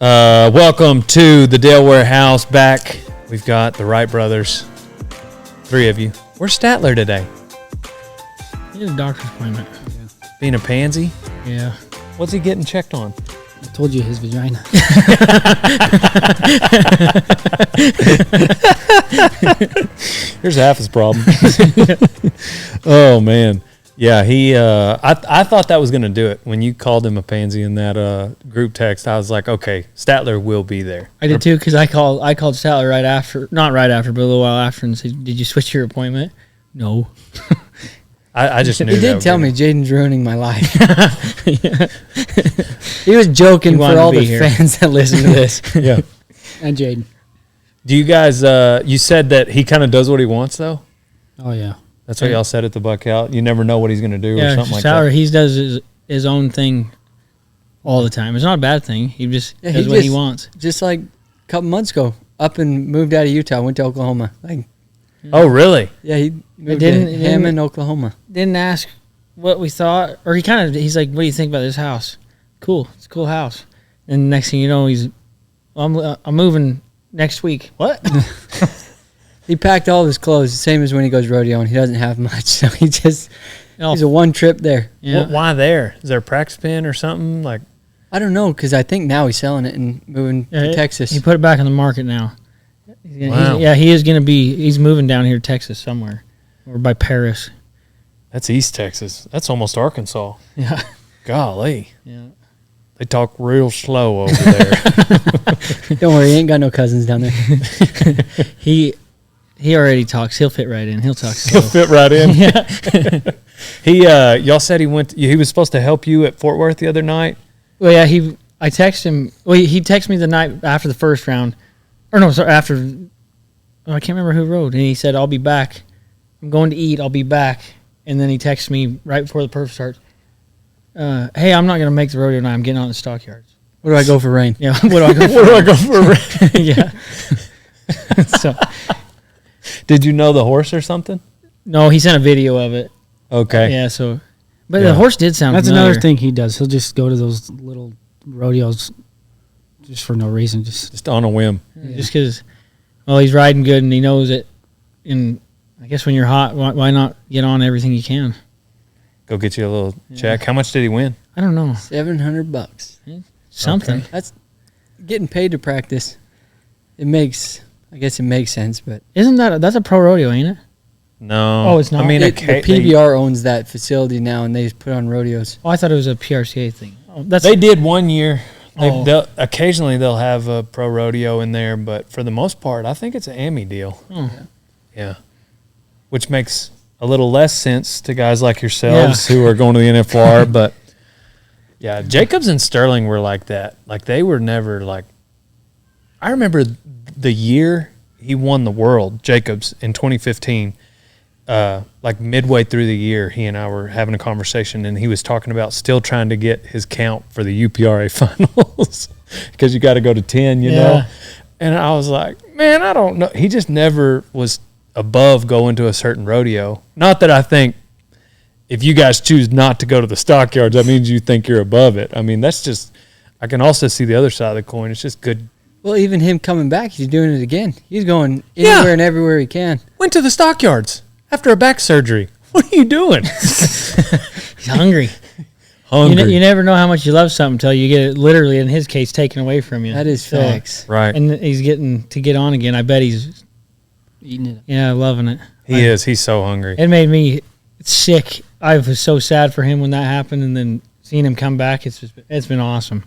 Welcome to the Delaware House. Back, we've got the Wright brothers. 3 of you. Where's Statler today? He had a doctor's appointment. Yeah. Being a pansy? Yeah. What's he getting checked on? I told you his vagina. Here's half his problem. Oh, man. Yeah, he. I thought that was going to do it. When you called him a pansy in that group text, I was like, okay, Statler will be there. I did too, because I called Statler right after, not right after, but a little while after, and said, "Did you switch your appointment?" No. I just knew. He did tell me Jaden's ruining my life. He was joking for all the fans that listen to this. Yeah. And Jaden. Do you guys? You said that he kind of does what he wants, though. Oh yeah. That's what y'all said at the buck out. You never know what he's going to do or something like that. He does his own thing all the time. It's not a bad thing. He just does what he wants. Just like a couple months ago, up and moved out of Utah, went to Oklahoma. Oh, really? Yeah, he moved to Hammond, Oklahoma. Didn't ask what we thought, or he's like, "What do you think about this house?" Cool, it's a cool house. And the next thing you know, I'm moving next week. What? He packed all of his clothes, the same as when he goes rodeo, and he doesn't have much, so he's a one trip there. Yeah. Why there? Is there a practice pin or something? Like, I don't know, because I think now he's selling it and moving to Texas. He put it back on the market now. Wow. He is going to be, he's moving down here to Texas somewhere, or by Paris. That's East Texas. That's almost Arkansas. Yeah. Golly. Yeah. They talk real slow over there. Don't worry, he ain't got no cousins down there. He already talks. He'll fit right in. He'll talk slow. He'll fit right in. Yeah. Y'all said he was supposed to help you at Fort Worth the other night. Well, yeah, I texted him. Well, he texted me the night after the first round. Or no, sorry, after. Oh, I can't remember who rode. And he said, "I'll be back. I'm going to eat. I'll be back." And then he texted me right before the perf starts. Hey, I'm not going to make the rodeo tonight. I'm getting on the stockyards. Where do I go for rain? Yeah, what do I go for? Where do I go for rain? Yeah. So. Did you know the horse or something? No, he sent a video of it. Okay. Yeah, so. But the horse did sound That's familiar. another thing he does. He'll just go to those little rodeos just for no reason. Just on a whim. Yeah. Just because, well, he's riding good and he knows it. And I guess when you're hot, why not get on everything you can? Go get you a little check. How much did he win? I don't know. $700. Something. Okay. That's getting paid to practice. I guess it makes sense, but that's a pro rodeo, ain't it? No. Oh, it's not? I mean, the PBR owns that facility now, and they just put on rodeos. Oh, I thought it was a PRCA thing. Oh, they did one year. Occasionally they'll have a pro rodeo in there, but for the most part, I think it's an AMI deal. Oh. Yeah. Which makes a little less sense to guys like yourselves who are going to the NFR, but yeah, Jacobs and Sterling were like that. Like, they were never like, I remember the year he won the world, Jacobs, in 2015, like midway through the year, he and I were having a conversation, and he was talking about still trying to get his count for the UPRA finals because you got to go to 10, you know? And I was like, man, I don't know. He just never was above going to a certain rodeo. Not that I think if you guys choose not to go to the stockyards, that means you think you're above it. I mean, that's just, I can also see the other side of the coin. It's just good. Well, even him coming back, he's doing it again. He's going anywhere and everywhere he can. Went to the stockyards after a back surgery. What are you doing? He's hungry. Hungry. You never know how much you love something until you get it, literally, in his case, taken away from you. That is facts. Right. And he's getting to get on again. I bet he's eating it. Yeah, loving it. He is. He's so hungry. It made me sick. I was so sad for him when that happened, and then seeing him come back, it's been awesome.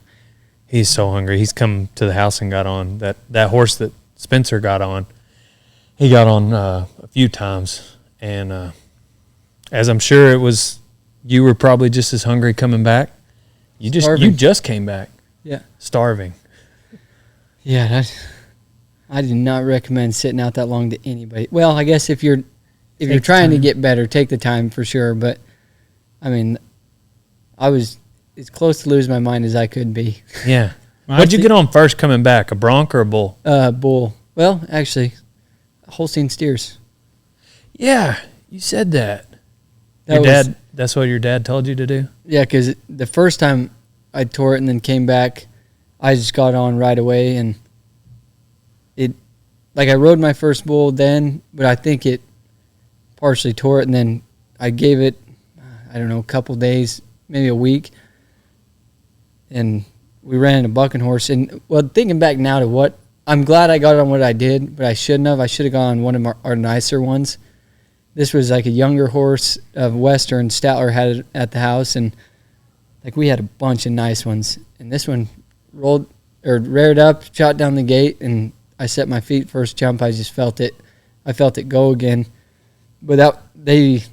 He's so hungry. He's come to the house and got on that horse that Spencer got on. He got on a few times, and as I'm sure it was, you were probably just as hungry coming back. You just came back. Yeah, starving. Yeah, I do not recommend sitting out that long to anybody. Well, I guess if you're trying to get better, take the time for sure. But I mean, I was as close to losing my mind as I could be. Yeah. What'd you get on first coming back? A bronc or a bull? Bull. Well, actually, Holstein steers. Yeah, you said that. That's what your dad told you to do? Yeah, because the first time I tore it and then came back, I just got on right away, and I rode my first bull then, but I think it partially tore it, and then I gave it, I don't know, a couple days, maybe a week, and we ran in a bucking horse. And, well, thinking back now to what, I'm glad I got on what I did, but I shouldn't have. I should have gone on one of our nicer ones. This was like a younger horse of Western. Statler had it at the house, and like we had a bunch of nice ones. And this one reared up, shot down the gate, and I set my feet first jump. I just felt it. I felt it go again. But I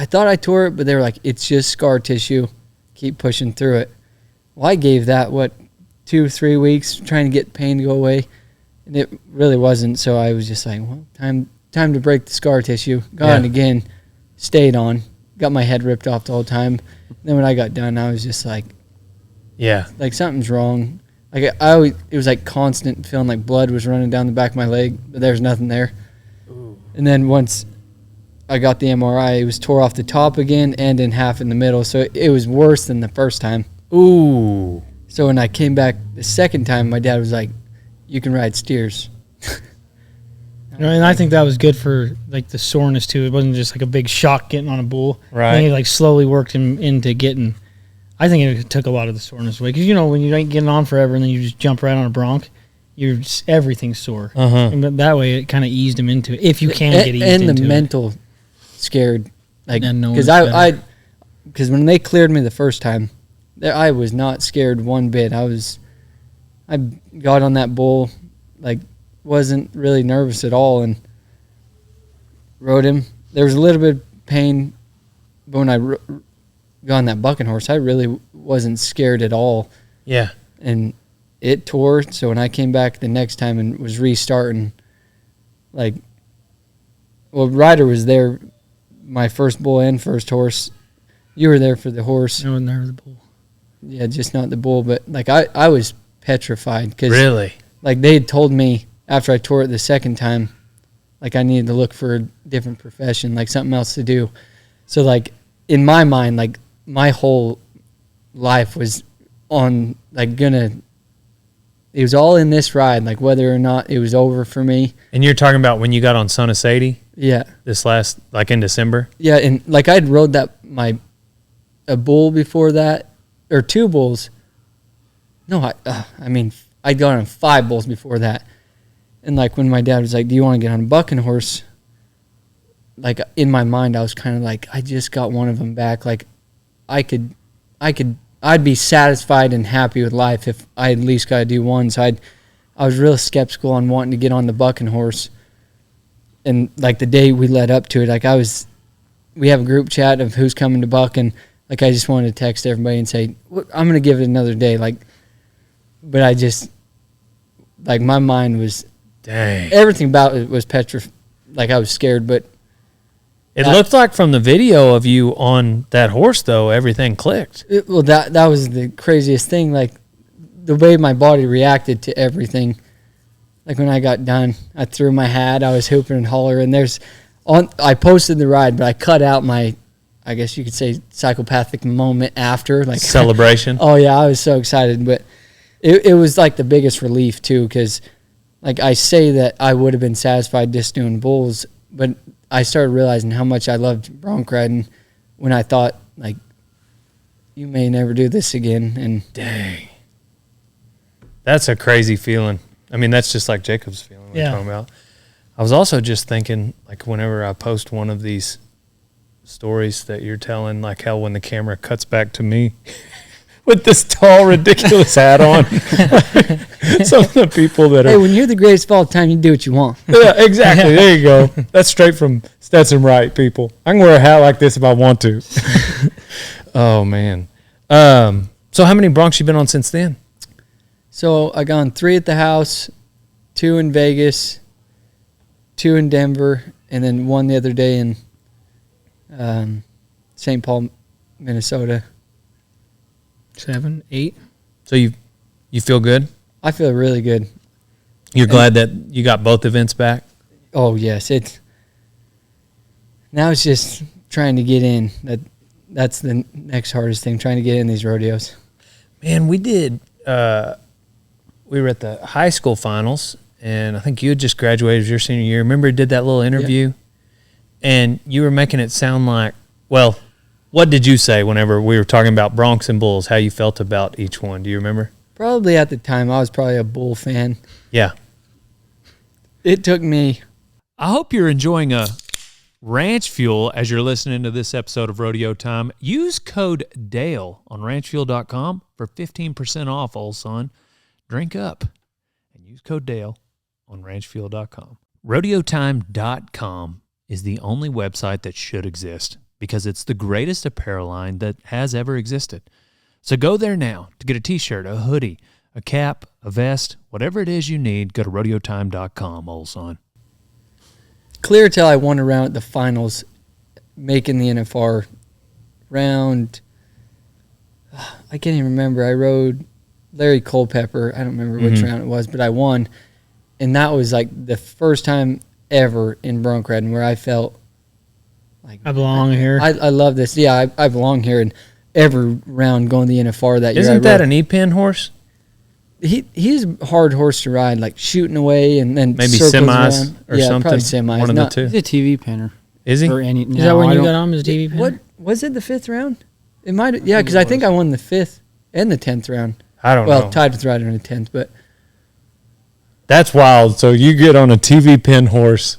thought I tore it, but they were like, it's just scar tissue. Keep pushing through it. Well, I gave that, 2-3 weeks trying to get pain to go away, and it really wasn't. So I was just like, well, time to break the scar tissue. Got on again, stayed on, got my head ripped off the whole time. And then when I got done, I was just like, like something's wrong. Like it was like constant feeling like blood was running down the back of my leg, but there's nothing there. Ooh. And then once I got the MRI, it was tore off the top again and in half in the middle. So it was worse than the first time. Ooh. So when I came back the second time, my dad was like, you can ride steers. And I think that was good for like the soreness too. It wasn't just like a big shock getting on a bull. Right. And he like slowly worked him into getting. I think it took a lot of the soreness away because when you ain't getting on forever and then you just jump right on a bronc, everything's sore. And that way it kind of eased him into it if you can get eased into it. And the mental scared, like because when they cleared me the first time, I was not scared one bit. I got on that bull, like wasn't really nervous at all, and rode him. There was a little bit of pain, but when I got on that bucking horse, I really wasn't scared at all. Yeah. And it tore, so when I came back the next time and was restarting, Ryder was there, my first bull and first horse. You were there for the horse. I wasn't there for the bull. Yeah, just not the bull, but I was petrified. Cause, really? They had told me after I tore it the second time, I needed to look for a different profession, something else to do. So, in my mind, my whole life was on, it was all in this ride, whether or not it was over for me. And you're talking about when you got on Son of Sadie? Yeah. This last, in December? Yeah, and, I'd rode a bull before that, or 2 bulls. No, I'd gone on 5 bulls before that. And, when my dad was like, do you want to get on a bucking horse? In my mind, I was kind of I just got one of them back. I'd be satisfied and happy with life if I at least got to do one. So I was real skeptical on wanting to get on the bucking horse. And, the day we led up to it, we have a group chat of who's coming to buck, and, I just wanted to text everybody and say, I'm going to give it another day. But I just, my mind was, dang. Everything about it was petrified. I was scared, but. It looked like from the video of you on that horse, though, everything clicked. That was the craziest thing. The way my body reacted to everything. When I got done, I threw my hat. I was hooping and hollering. I posted the ride, but I cut out my, I guess you could say, psychopathic moment after. Celebration. Oh, yeah, I was so excited. But it was, the biggest relief, too, because, I say that I would have been satisfied just doing bulls, but I started realizing how much I loved bronc riding when I thought, you may never do this again. And dang. That's a crazy feeling. That's just like Jacob's feeling we're talking about. I was also just thinking, whenever I post one of these stories that you're telling, how when the camera cuts back to me with this tall, ridiculous hat on. Some of the people that are... Hey, when you're the greatest of all time, you do what you want. Yeah, exactly. There you go. That's straight from Stetson Wright, people. I can wear a hat like this if I want to. Oh, man. So how many broncs you been on since then? So I got on 3 at the house, 2 in Vegas, 2 in Denver, and then 1 the other day in St. Paul, Minnesota. 7, 8. So you feel good? I feel really good. You're glad that you got both events back? Oh, yes. Now it's just trying to get in. That's the next hardest thing, trying to get in these rodeos. Man, we did. We were at the high school finals, and I think you had just graduated your senior year. Remember, you did that little interview, and you were making it sound like, well, what did you say whenever we were talking about Broncs and Bulls? How you felt about each one? Do you remember? Probably at the time, I was probably a Bull fan. Yeah. It took me. I hope you're enjoying a ranch fuel as you're listening to this episode of Rodeo Time. Use code DALE on ranchfuel.com for 15% off, old son. Drink up and use code DALE on ranchfuel.com. Rodeotime.com is the only website that should exist because it's the greatest apparel line that has ever existed. So go there now to get a t-shirt, a hoodie, a cap, a vest, whatever it is you need. Go to rodeotime.com, old son. Clear till I won around at the finals, making the NFR round. I can't even remember. I rode Larry Culpepper. I don't remember which round it was, but I won. And that was like the first time ever in bronc riding where I felt like I belong here. I love this. Yeah, I belong here. And every round going to the NFR that year. Isn't that an E-Pin horse? He's a hard horse to ride, like shooting away and then maybe circles semis around. or yeah, something. Probably semis. One of the two. He's a TV pinner. Is he? Or any, Is that when you got on as a TV pin? What was it? The 5th round? It might. Yeah, because I think I won the 5th and the 10th round. I don't know. Well, tied with Ryder in the 10th, but That's wild. So you get on a TV pin horse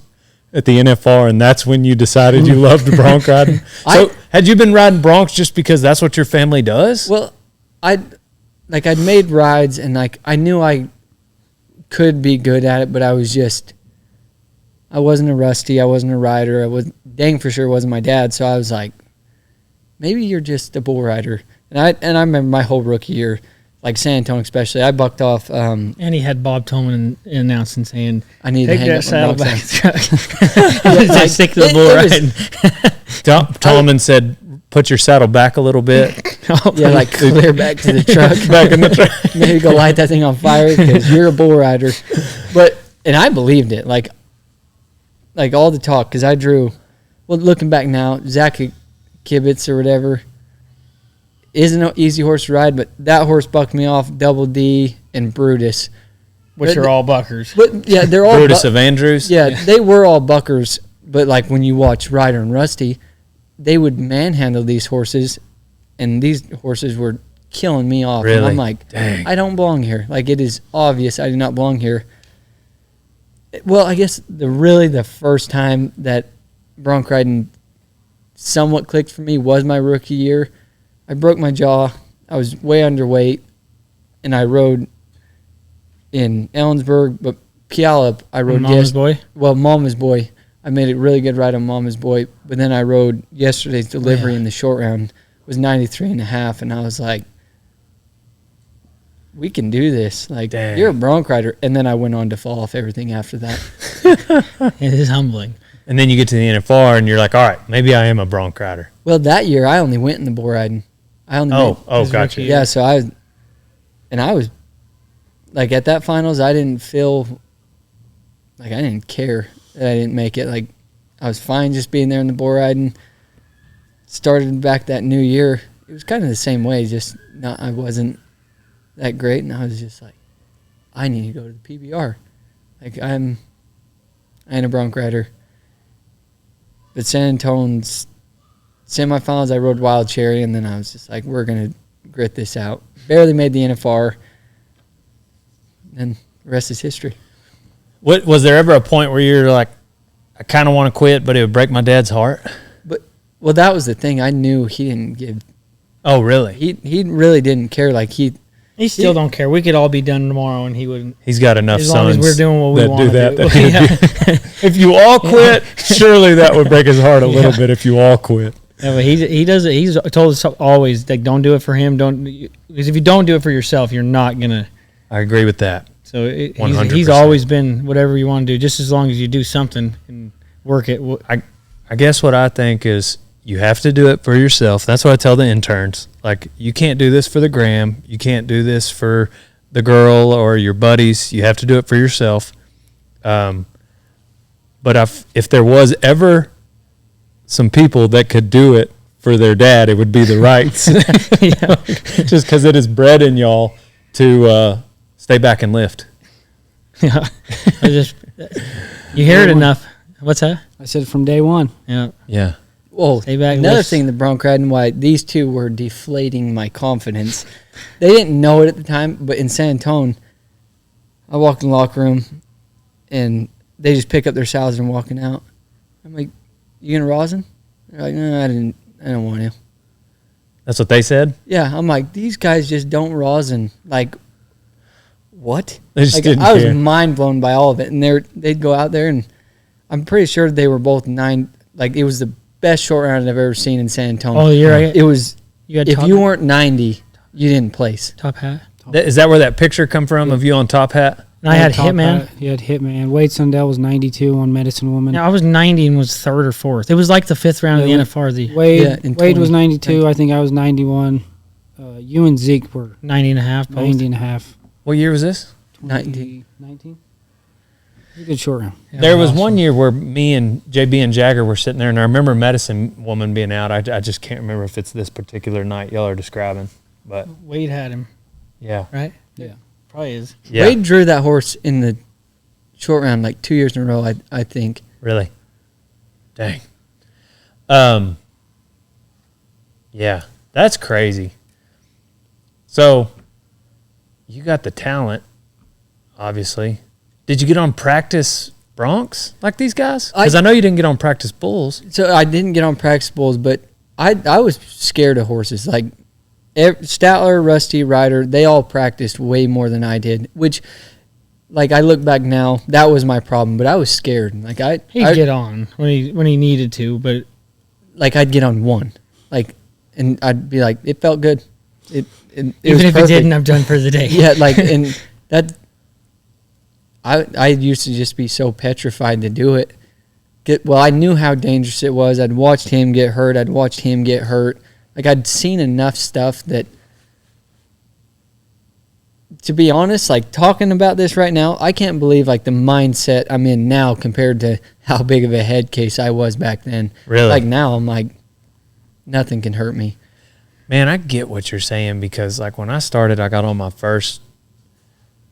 at the NFR, and that's when you decided you loved bronc riding? So had you been riding broncs just because that's what your family does? well, I'd made rides and like I knew I could be good at it, but I wasn't a rusty. I wasn't a rider. I was dang for sure wasn't my dad. So I was like, maybe you're just a bull rider. And I remember my whole rookie year, like San Antonio especially, I bucked off. And he had Bob Tolman announcing saying, I need take to hang that up saddle my back. box. Just stick to the bull riding. Tolman said, put your saddle back a little bit. Yeah, like clear back to the truck. Back in the truck. Maybe go light that thing on fire because you're a bull rider. And I believed it. Like all the talk, because I drew, well, looking back now, Zach Kibitz or whatever isn't an easy horse to ride, but that horse bucked me off Double D and Brutus. Which are all buckers. But yeah, they're all Brutus of Andrews. Yeah, they were all buckers, but like when you watch Ryder and Rusty, they would manhandle these horses, and these horses were killing me off. Really? And I'm like, dang. I don't belong here. Like, it is obvious I do not belong here. Well, I guess the first time that bronc riding somewhat clicked for me was my rookie year. I broke my jaw. I was way underweight, and I rode in Ellensburg, but Puyallup, I rode Mama's Boy? Well, Mama's Boy. I made a really good ride on Mama's Boy, but then I rode yesterday's delivery in the short round. It was 93.5, and I was like, we can do this. Like, dang. You're a bronc rider. And then I went on to fall off everything after that. It is humbling. And then you get to the NFR, and you're like, all right, maybe I am a bronc rider. Well, that year I only went in the bull riding. Gotcha. Yeah, so I was like at that finals, I didn't feel like I didn't care that I didn't make it. Like, I was fine just being there in the bull riding. Started back that new year. It was kind of the same way, just I wasn't that great, and I was just like, I need to go to the PBR. Like, I ain't a bronc rider. But San Antonio's semifinals, I rode Wild Cherry, and then I was just like, we're going to grit this out. Barely made the NFR, and the rest is history. What was there ever a point where you're like, I kind of want to quit, but it would break my dad's heart? Well, that was the thing. I knew he didn't give. Oh, really? He really didn't care. Like, He still don't care. We could all be done tomorrow, and he wouldn't. He's got enough as long sons as we're doing what we that want do to that. do. If you all quit, surely that would break his heart a little bit if you all quit. Yeah, but he does it. He's told us always, like, don't do it for him. Because if you don't do it for yourself, you're not gonna. I agree with that. So he's always been whatever you want to do, just as long as you do something and work it. I guess what I think is you have to do it for yourself. That's what I tell the interns. Like, you can't do this for the gram. You can't do this for the girl or your buddies. You have to do it for yourself. But if there was ever some people that could do it for their dad, it would be the Wrights. Just because it is bred in y'all to stay back and lift. Yeah. You hear it enough. What's that? I said from day one. Yeah. Yeah. Well, Stay back, another lift. thing the bronc riding, why these two were deflating my confidence. They didn't know it at the time, but in San Antonio, I walked in the locker room, and they just pick up their saddles and walking out. I'm like, "You gonna rosin?" They're like, "No, I don't want to." That's what they said? Yeah, I'm like, these guys just don't rosin. Like, what? They just Like, didn't I was care. mind blown by all of it, and they'd go out there, and I'm pretty sure they were both 9. Like, it was the best short round I've ever seen in San Antonio. Oh, you're right. It was. You had If top, you weren't 90, you didn't place. top hat. Is that where that picture come from of you on Top Hat? And I had Top Hitman. hat, He had Hitman. Wade Sundell was 92 on Medicine Woman. Yeah, I was 90 and was third or fourth. It was like the 5th round of the Yeah, NFR. The Wade, Yeah, in Wade was 20, 92. I think I was 91. You and Zeke were 90 and a half. Both. 90 and a half. What year was this? 19. 19? A good short round. Yeah, There was awesome. one year where me and JB and Jagger were sitting there, and I remember Medicine Woman being out. I just can't remember if it's this particular night y'all are describing. But, Wade had him, yeah. right? Yeah. Probably is. Yeah, Wade drew that horse in the short round like 2 years in a row, I think. really. Dang. Yeah, that's crazy. So, you got the talent, obviously. Did you get on practice broncs like these guys? Because I know you didn't get on practice bulls. So I didn't get on practice bulls, but I was scared of horses. Like Statler, Rusty, Ryder, they all practiced way more than I did. Which, like I look back now, that was my problem. But I was scared. Like He'd get on when he needed to, but I'd get on one, and I'd be like, it felt good. It even was if perfect. it didn't, I'm done for the day. Yeah, and that. I used to just be so petrified to do it. I knew how dangerous it was. I'd watched him get hurt. I'd watched him get hurt. Like, I'd seen enough stuff that, to be honest, like, talking about this right now, I can't believe, like, the mindset I'm in now compared to how big of a head case I was back then. Really? Like, now I'm like, nothing can hurt me. Man, I get what you're saying because, like, when I started, I got on my first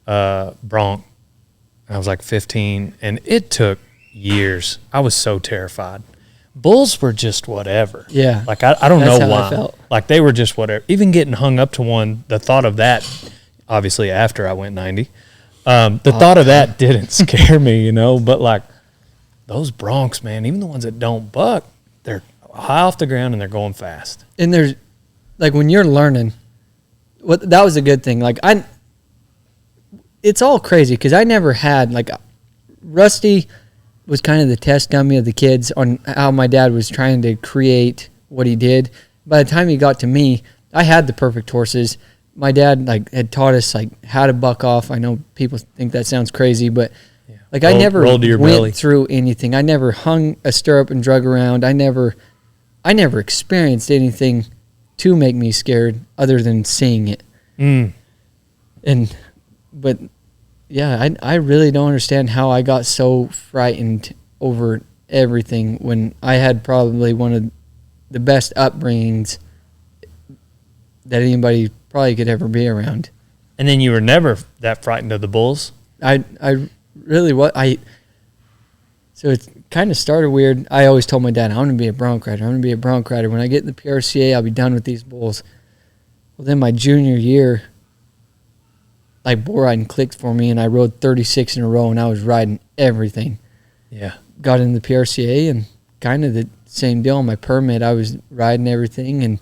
bronc. I was like 15, and it took years. I was so terrified. Bulls were just whatever. Yeah. Like, I don't That's know how I why. felt. Like, they were just whatever. Even getting hung up to one, the thought of that, obviously after I went 90, the thought of that didn't scare me, But, like, those broncs, man, even the ones that don't buck, they're high off the ground and they're going fast. And there's, like, when you're learning, that was a good thing. Like, it's all crazy because I never had, like, Rusty was kind of the test dummy of the kids on how my dad was trying to create what he did. By the time he got to me, I had the perfect horses. My dad, like, had taught us, like, how to buck off. I know people think that sounds crazy, but like, I never roll to your went belly. through anything. I never hung a stirrup and drug around. I never experienced anything to make me scared other than seeing it. But yeah, I really don't understand how I got so frightened over everything when I had probably one of the best upbringings that anybody probably could ever be around. And then you were never that frightened of the bulls? I really so it kind of started weird. I always told my dad, I'm going to be a bronc rider. I'm going to be a bronc rider. When I get in the PRCA, I'll be done with these bulls. Well, then my junior year, like, bull riding clicked for me, and I rode 36 in a row, and I was riding everything. Yeah. Got in the PRCA, and kind of the same deal on my permit. I was riding everything and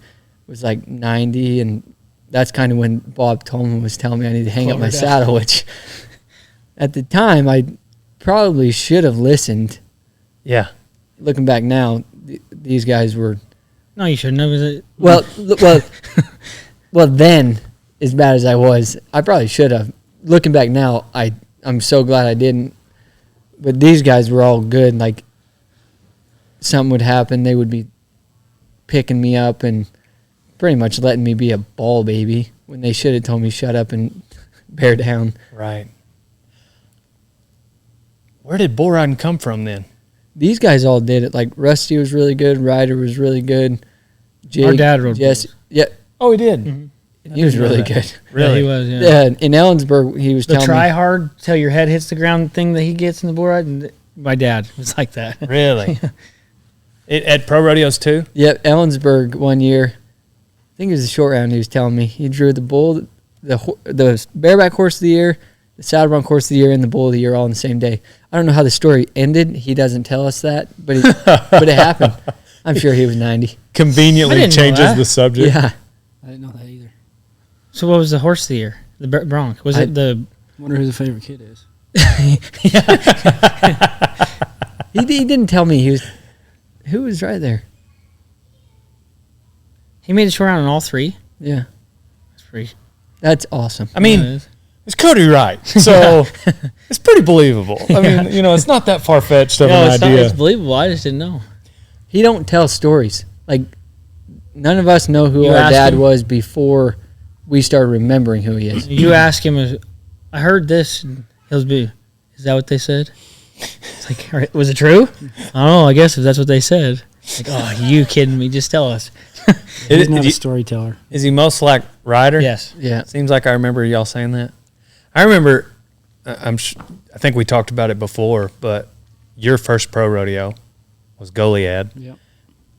was like 90, and that's kind of when Bob Tolman was telling me I need to hang up my saddle, which at the time I probably should have listened. Yeah. Looking back now, these guys were No, you shouldn't have. Was it? well. Then, as bad as I was, I probably should have. Looking back now, I'm so glad I didn't. But these guys were all good. Like, something would happen, they would be picking me up and pretty much letting me be a ball baby when they should have told me shut up and bear down. Right. Where did bull riding come from then? These guys all did it. Like, Rusty was really good. Ryder was really good. Jake, Our dad rode Jesse. bulls. Yeah, Oh, he did. he was know really that. good. Really? Yeah, he was. Yeah. Yeah, in Ellensburg, he was The telling try me. hard till your head hits the ground thing that he gets in the bull ride. And my dad was like that. Really? At pro rodeos too? Yep, Ellensburg one year. I think it was the short round. He was telling me he drew the bull, the bareback horse of the year, the saddle bronc horse of the year, and the bull of the year all on the same day. I don't know how the story ended. He doesn't tell us that, but but it happened. I'm sure he was 90. I Conveniently didn't know changes that. the subject. Yeah, I didn't know that either. So what was the horse of the year? The bronc? Was it the? Wonder who the favorite kid is. he didn't tell me who was right there. He made a short round on all three. Yeah, That's pretty. that's awesome. I mean, Yeah, it is. it's Cody Wright, so it's pretty believable. I mean, it's not that far fetched of No, an it's idea. It's believable. I just didn't know. He don't tell stories. Like none of us know who You our asked dad him? was before we started remembering who he is. You ask him, I heard this. And he'll be, is that what they said? It's like, all right, was it true? I don't know. I guess if that's what they said. Like, oh, you kidding me? Just tell us. He's not a storyteller. Is he most like Ryder? Yes. Yeah, Seems like I remember y'all saying that. I remember, I think we talked about it before, but your first pro rodeo was Goliad. Yep.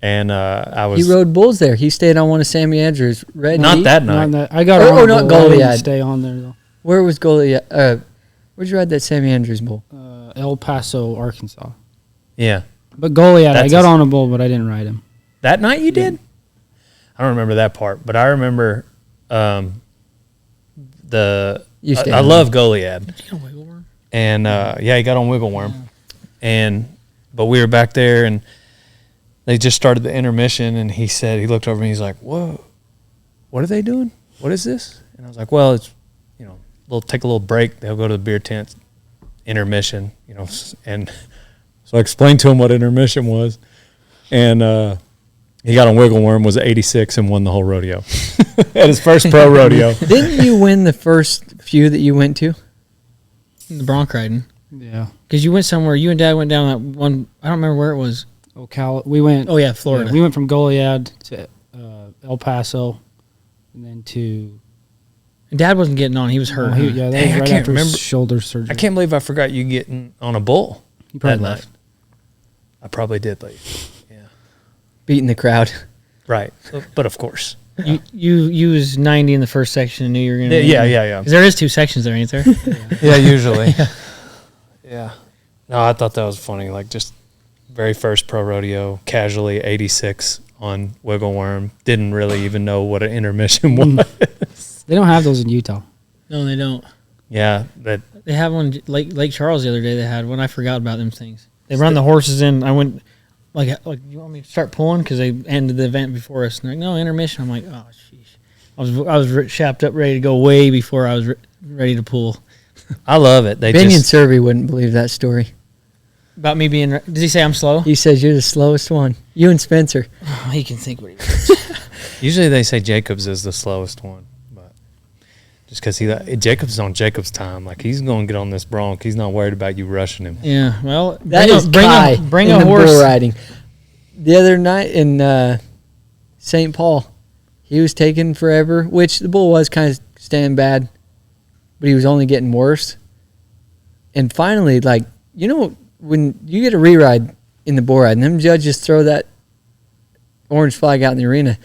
And I was he rode bulls there. He stayed on one of Sammy Andrews' red. not meat. that Not night. that, I got Oh, on. not bull. I didn't Goliad. Stay on there though. Where was Goliad? Where'd you ride that Sammy Andrews bull? El Paso, Arkansas. Yeah. But Goliad, I That's got a- on a bull, but I didn't ride him. That night you did? I don't remember that part, but I remember You stayed I on love Goliad. You know, wiggle worm? And yeah, he got on Wiggle Worm. But we were back there and they just started the intermission and he looked over me, he's like, "Whoa, what are they doing? What is this?" And I was like, "Well, it's we'll take a little break. They'll go to the beer tent, intermission, and so I explained to him what intermission was. And he got on Wiggle Worm, was 86 and won the whole rodeo. At his first pro rodeo. Didn't you win the first few that you went to? The bronc riding. Yeah. Because you went somewhere. You and Dad went down that one. I don't remember where it was. We went. Oh, yeah, Florida. We went from Goliad to El Paso, and then to. And Dad wasn't getting on. He was hurt. Oh, that Hey, I was right can't after remember. his shoulder surgery. I can't believe I forgot you getting on a bull He that probably night. left. I probably did leave. Yeah. Beating the crowd. Right. But of course. You was 90 in the first section and knew you were going to Yeah. 'Cause there is two sections there, ain't there? Yeah, usually. Yeah. No, I thought that was funny. Like just very first pro rodeo, casually 86 on Wiggle Worm. Didn't really even know what an intermission was. They don't have those in Utah. No, they don't. Yeah, that They have one Lake Charles the other day. They had one. I forgot about them things. They run the horses in. I went like you want me to start pulling because they ended the event before us. And they're like, no intermission. I'm like, oh sheesh. I was chapped up, ready to go way before I was ready to pull. I love it. They Binion just Survey wouldn't believe that story. About me being. Did he say I'm slow? He says you're the slowest one. You and Spencer. Oh, he can think what he wants. usually they say Jacobs is the slowest one, but just because Jacobs is on Jacob's time, like he's going to get on this bronc. He's not worried about you rushing him. Yeah. Well, That is Kai bring in a the horse. bull riding. The other night in St. Paul, he was taking forever, which the bull was kind of staying bad, but he was only getting worse. And finally, when you get a re-ride in the bull ride, and them judges throw that orange flag out in the arena,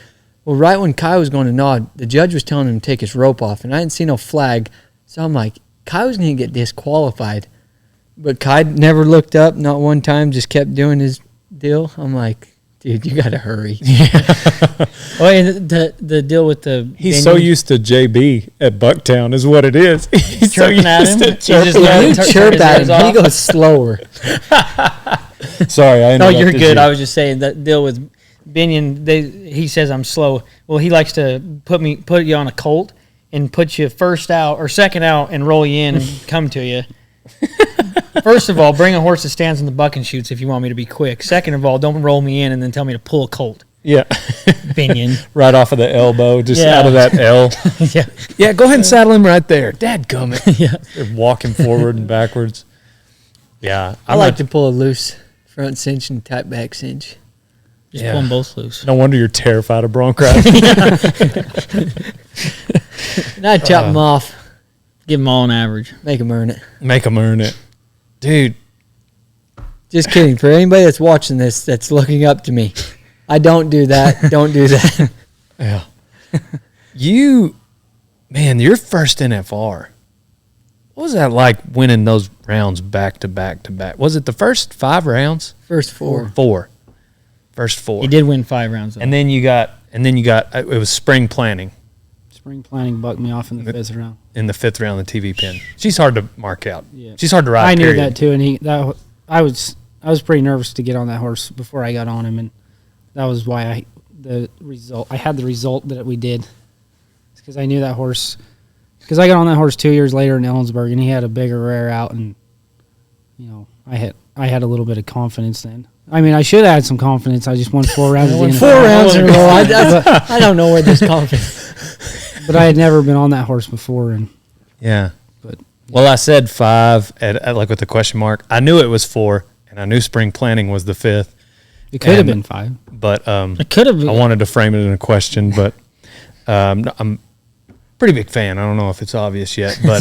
well, right when Kai was going to nod, the judge was telling him to take his rope off, and I didn't see no flag, so I'm like, Kai was going to get disqualified. But Kai never looked up, not one time, just kept doing his deal. I'm like, dude, you got to hurry. Oh, and the deal with the He's so venue, used to JB at Bucktown is what it is. He's so chirping at used him. to He's just chirping letting You him turn chirp his at ears him, he off. goes slower. Sorry, I No, you're interrupted good. you. I was just saying that deal with Binion. He says I'm slow. Well, he likes to put you on a colt and put you first out or second out and roll you in and come to you. First of all, bring a horse that stands in the buck and shoots if you want me to be quick. Second of all, don't roll me in and then tell me to pull a colt. Yeah. Binion. Right off of the elbow, just Yeah. out of that L. Yeah. Yeah, go ahead and saddle him right there. Dadgummit. Yeah. They're walking forward and backwards. Yeah. I like to pull a loose front cinch and tight back cinch. Just pull them both loose. No wonder you're terrified of bronc riding. And I'd chop them off. Give them all an average. Make them earn it. Make them earn it. Dude. Just kidding. For anybody that's watching this that's looking up to me, I don't do that. Don't do that. Yeah. Your first NFR. What was that like winning those rounds back to back to back? Was it the first 5 rounds? First 4. 4. First 4. He did win 5 rounds, though. And then you got it was spring planning Spring planning bucked me off in the 5th round. in the 5th round of the TV pin. She's hard to mark out. Yeah. She's hard to ride. I knew period. that too, and I was pretty nervous to get on that horse before I got on him, and that was why I had the result that we did. It's because I knew that horse. Because I got on that horse 2 years later in Ellensburg, and he had a bigger rear out, and I had a little bit of confidence then. I mean, I should have had some confidence. I just won 4 rounds. I won 4 rounds in a row. I don't know where this confidence. But I had never been on that horse before, and Yeah. But well, I said 5 at like with the question mark. I knew it was 4, and I knew spring planning was the 5th. it could have been 5. But It could have been. I wanted to frame it in a question, but I'm a pretty big fan. I don't know if it's obvious yet, but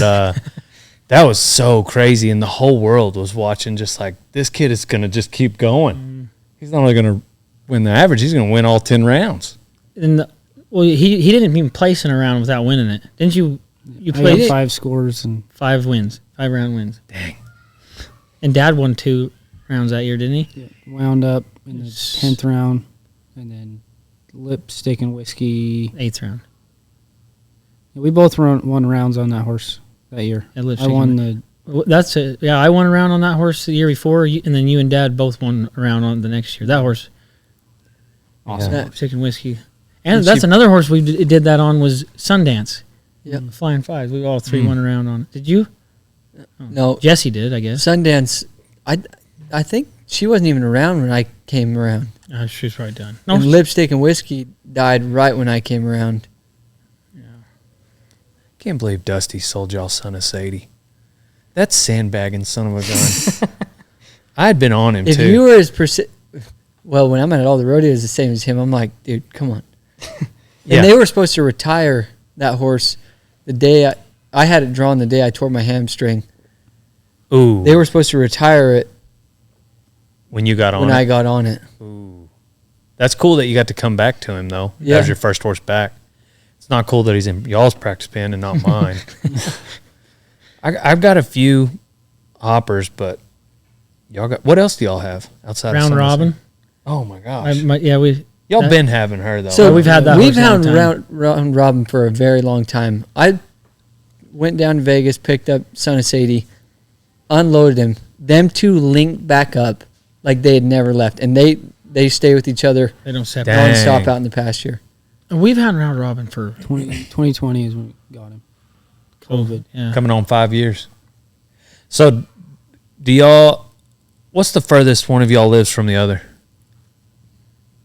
that was so crazy, and the whole world was watching. Just like, this kid is going to just keep going. He's not only going to win the average; he's going to win all 10 rounds. Well, he didn't even place in a round without winning it. Didn't you? You I played got 5 scores and 5 wins, 5 round wins. Dang. And Dad won 2 rounds that year, didn't he? wound up in the 10th round, and then lipstick and whiskey. 8th round. We both won rounds on that horse that year. At I Lipstick won and- the That's it. Yeah, I won a round on that horse the year before, and then you and Dad both won a round on the next year. That horse, Awesome. Yeah. Lipstick and whiskey. And And that's she- another horse we did that on was Sundance. Yep. Flying Fives. We all 3 won a round on it. Did you? No, Jesse did, I guess. Sundance. I think she wasn't even around when I came around. She's probably done. And No, Lipstick and Whiskey died right when I came around. Can't believe Dusty sold y'all Son of Sadie. That's sandbagging son of a gun. I had been on him If too. you were as well, when I'm at all the rodeos the same as him, I'm like, dude, come on. Yeah. And they were supposed to retire that horse the day I had it drawn the day I tore my hamstring. Ooh, They were supposed to retire it when you got on when it. I got on it. Ooh. That's cool that you got to come back to him, though. That Yeah. was your first horse back. It's not cool that he's in y'all's practice pen and not mine. I've got a few hoppers, but y'all got, what else do y'all have outside of round Son of robin. Sadie? Oh, my gosh. We. Y'all been having her, though. So we've had that We've horse a long had time. round robin for a very long time. I went down to Vegas, picked up Son of Sadie, unloaded him. Them 2 linked back up like they had never left, and they stay with each other They don't separate. Dang. nonstop out in the pasture. We've had round robin for 2020 is when we got him. COVID. Yeah. Coming on 5 years. So, do y'all, what's the furthest one of y'all lives from the other?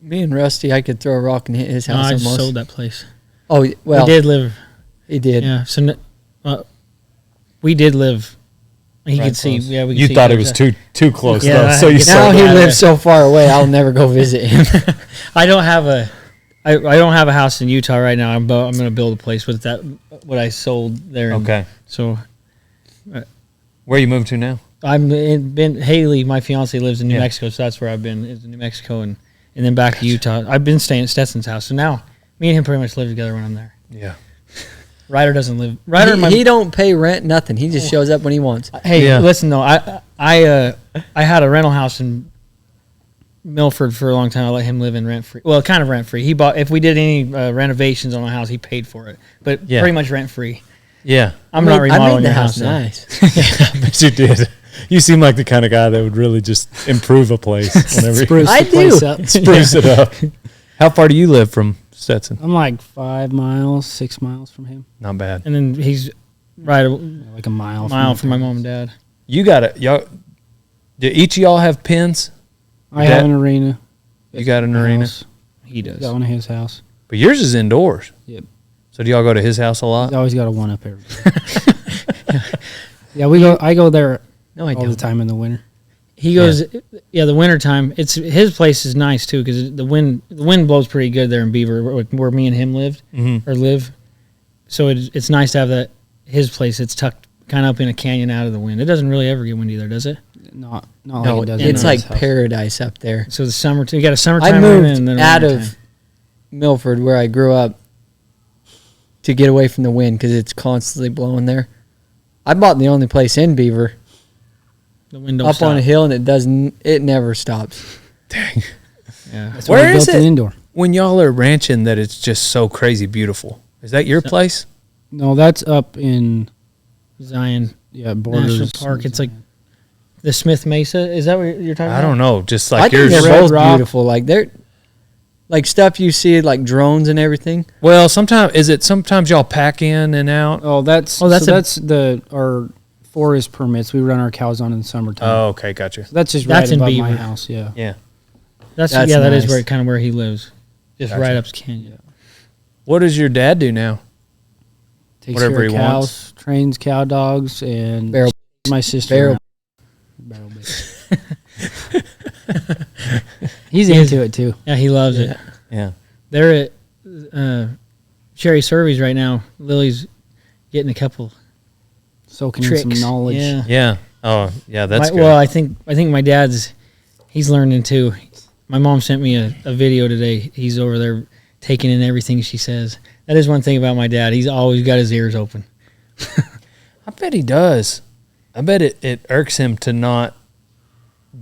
Me and Rusty, I could throw a rock and hit his No, house I just almost. sold that place. Oh, well, We did live. he did. Yeah. So we did live. He Right could see. close. Yeah, we. Could You see thought it guys was there. too close, Yeah, though. I So you guess Now sold he it. Yeah, lives so far away, I'll never go visit him. I don't have a. I don't have a house in Utah right now. I'm going to build a place with that. What I sold there. Okay. So Where you moving to now? been Haley, my fiance, lives in New Yeah. Mexico, so that's where I've been, is in New Mexico, and then back to Utah. I've been staying at Stetson's house, so now me and him pretty much live together when I'm there. Yeah. Ryder doesn't live. Ryder, He don't pay rent, nothing. He just shows up when he wants. Hey, Yeah. listen though, I had a rental house in Milford for a long time. I let him live in rent free. Well, kind of rent free. He bought, if we did any renovations on the house, he paid for it, but Yeah. pretty much rent free. Yeah. I'm not I remodeling made the your house though. nice. I bet you did. You seem like the kind of guy that would really just improve a place whenever Spruce I the place do. up. spruce it up. How far do you live from Stetson? I'm like 5 miles, 6 miles from him. Not bad. And then he's right a Like a mile. mile from my mom and dad. You got it. Y'all. Do each of y'all have pins? I have an arena. You got an My arena, house. He does. Got one at his house. but yours is indoors. Yep. So do y'all go to his house a He's lot? always got a one up every day. Yeah, I go there No, I all the don't. time in the winter. he goes, the wintertime, it's his place is nice too because the wind blows pretty good there in Beaver where me and him lived or live. So it's nice to have his place. It's tucked kind of up in a canyon out of the wind. It doesn't really ever get windy there, does it? No, No, it does. it's like paradise up there. So the summer, you got a summertime. I moved and then out of Milford, where I grew up, to get away from the wind because it's constantly blowing there. I bought the only place in Beaver. The wind don't up stop. on a hill, and it never stops. Dang. Yeah. That's why Where we is built it? an indoor. When y'all are ranching, that it's just so crazy beautiful. Is that your place? No, that's up in Zion Borders National Park. It's like the Smith Mesa. Is that what you're talking about? I don't know. Just I like think yours. they're Red both Rock. beautiful. Like they're like stuff you see, like drones and everything. Well, sometimes y'all pack in and out? Oh, that's our forest permits. We run our cows on in the summertime. Oh, okay, gotcha. So that's just That's right in above my Beaver. house. Yeah. Yeah. That's That's that is nice. where he lives. Just Gotcha. right up canyon. What does your dad do now? Takes Whatever care of he cows, wants. trains cow dogs, and Barrel- my sister. barrel- Barrel bait. He's into it too. Yeah, he loves it. Yeah. They're at Sherry Surveys right now. Lily's getting a couple Soaking tricks. in some knowledge. Yeah. Yeah. Oh, yeah, that's good. Well, I think my dad's he's learning too. My mom sent me a video today. He's over there taking in everything she says. That is one thing about my dad. He's always got his ears open. I bet he does. I bet it irks him to not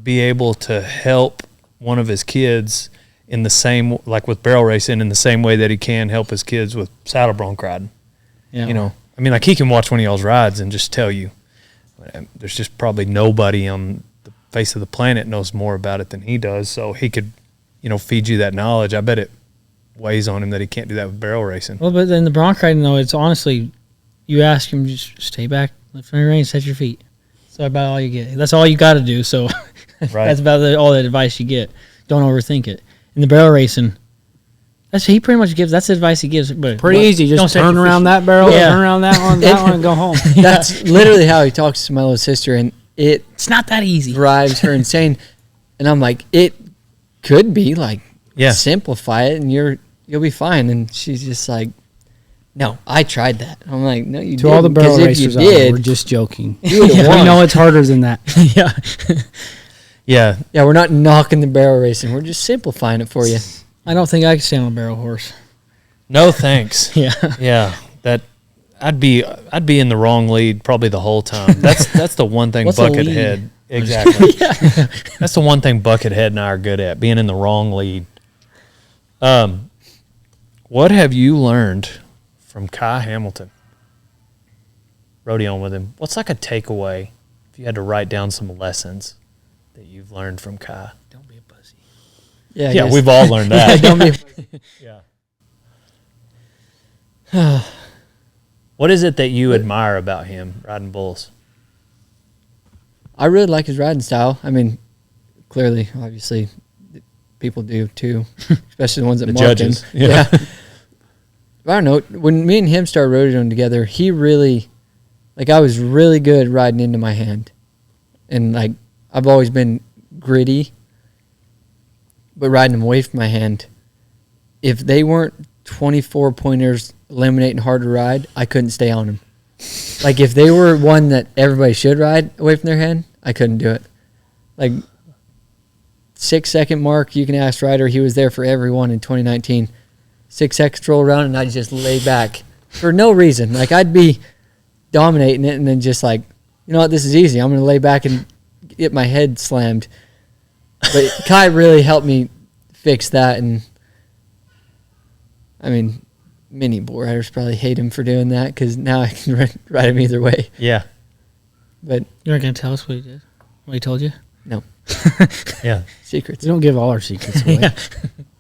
be able to help one of his kids in the same, like with barrel racing, in the same way that he can help his kids with saddle bronc riding. Yeah. You know, I mean, like he can watch one of y'all's rides and just tell you. There's just probably nobody on the face of the planet knows more about it than he does. So he could, feed you that knowledge. I bet it weighs on him that he can't do that with barrel racing. Well, but then the bronc riding though, it's honestly, you ask him just stay back, lift on your reins, set your feet. So about all you get. That's all you got to do. So Right. that's about all the advice you get. Don't overthink it. In the barrel racing, that's he pretty much gives. That's the advice he gives. But Pretty easy. don't Just set turn your around feet. that barrel, Yeah. turn around that one, and go home. That's literally how he talks to my little sister, and it It's not that easy. drives her insane. And I'm like, it could be like, Yeah. simplify it, and you'll be fine. And she's just like, no, I tried that. I'm like, no, you To didn't. all the barrel 'cause if racers you out there, did, we're just joking. you would've We won. know it's harder than that. Yeah. Yeah. Yeah, we're not knocking the barrel racing. We're just simplifying it for you. I don't think I can stand on a barrel horse. No thanks. Yeah. Yeah. That I'd be in the wrong lead probably the whole time. That's the one thing What's a lead? Buckethead. Exactly. That's the one thing Buckethead and I are good at, being in the wrong lead. What have you learned from Kai Hamilton? Rodeoing with him. What's like a takeaway if you had to write down some lessons that you've learned from Kai? Don't be a pussy. Yeah, I Yeah, guess. we've all learned that. Don't be. Yeah. What is it that you admire about him riding bulls? I really like his riding style. I mean, clearly, obviously, people do too, especially the ones that The mark judges. him. Yeah. I don't know. When me and him started rodeoing together, he really, I was really good riding into my hand, and I've always been gritty, but riding them away from my hand. If they weren't 24 pointers eliminating hard to ride, I couldn't stay on them. If they were one that everybody should ride away from their hand, I couldn't do it. 6 second mark, you can ask Ryder. He was there for everyone in 2019. 6 seconds roll around, and I'd just lay back for no reason. I'd be dominating it, and then just you know what, this is easy. I'm going to lay back and get my head slammed. But Kai really helped me fix that, and I mean, mini bull riders probably hate him for doing that because now I can ride him either way. Yeah. But You're not gonna tell us what he did? What he told you? no, Yeah. secrets. We don't give all our secrets away. Yeah.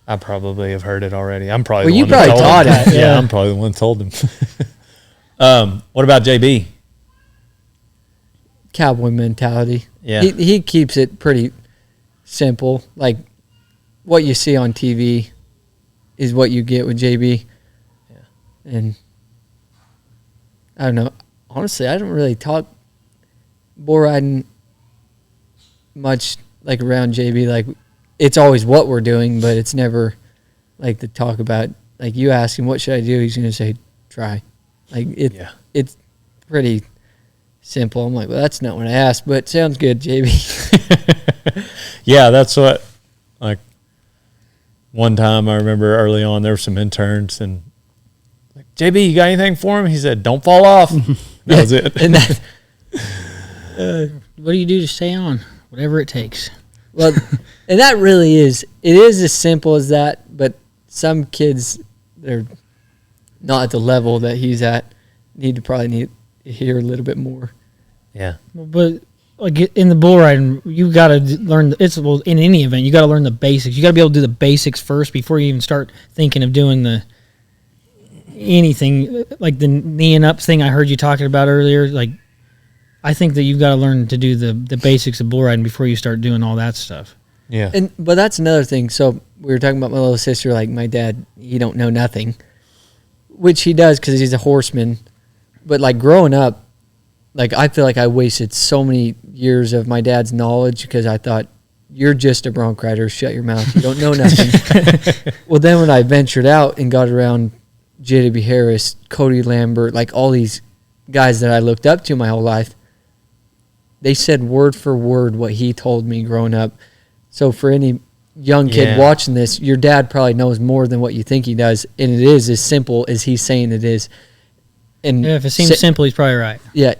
I probably have heard it already. I'm probably Well, the you one that probably told taught him. it. Yeah, Yeah. I'm probably the one that told him. What about JB? Cowboy mentality. Yeah. He keeps it pretty simple. What you see on TV is what you get with JB. Yeah. And I don't know. Honestly, I don't really talk bull riding much like around JB. Like it's always what we're doing, but it's never like the talk about. Like you ask him what should I do, he's gonna say try. Like it's pretty simple. I'm like, well, that's not what I asked, but sounds good, JB. Yeah, that's what. Like one time, I remember early on, there were some interns and like, JB, you got anything for him? He said, "Don't fall off." That was it. And that, What do you do to stay on? Whatever it takes. well, and that really is. It is as simple as that. But some kids, they're not at the level that he's at. Need to hear a little bit more. Yeah. But like in the bull riding, you got to learn. In any event, you got to learn the basics. You got to be able to do the basics first before you even start thinking of doing anything like the kneeing up thing I heard you talking about earlier. Like, I think that you've got to learn to do the basics of bull riding before you start doing all that stuff. Yeah. But that's another thing. So we were talking about my little sister. Like my dad, he don't know nothing, which he does because he's a horseman. But like growing up, like I feel like I wasted so many years of my dad's knowledge because I thought you're just a bronc rider. Shut your mouth. You don't know nothing. Well, then when I ventured out and got around J.W. Harris, Cody Lambert, like all these guys that I looked up to my whole life, they said word for word what he told me growing up. So for any young kid watching this, your dad probably knows more than what you think he does, and it is as simple as he's saying it is. And if it seems simple, he's probably right. Yeah,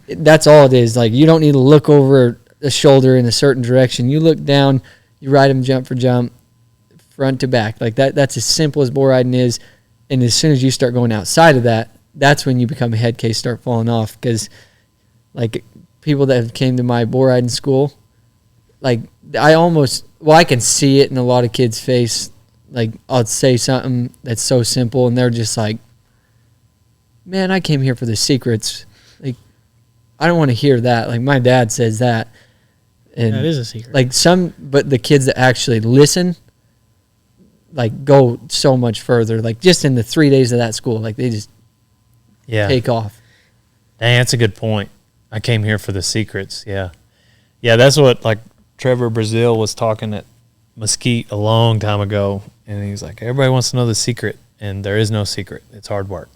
that's all it is. Like you don't need to look over the shoulder in a certain direction. You look down, you ride him jump for jump, front to back. Like that's as simple as bull riding is. And as soon as you start going outside of that, that's when you become a head case, start falling off. Because like people that have came to my bull riding school, like I can see it in a lot of kids' face. Like I'll say something that's so simple, and they're just like, "Man, I came here for the secrets." Like, I don't want to hear that. Like my dad says that, and that is a secret. Like but the kids that actually listen, like go so much further. Like just in the 3 days of that school, like they just take off. Dang, that's a good point. I came here for the secrets. Yeah. Yeah, that's what like Trevor Brazil was talking at Mesquite a long time ago, and he's like, everybody wants to know the secret, and there is no secret. It's hard work.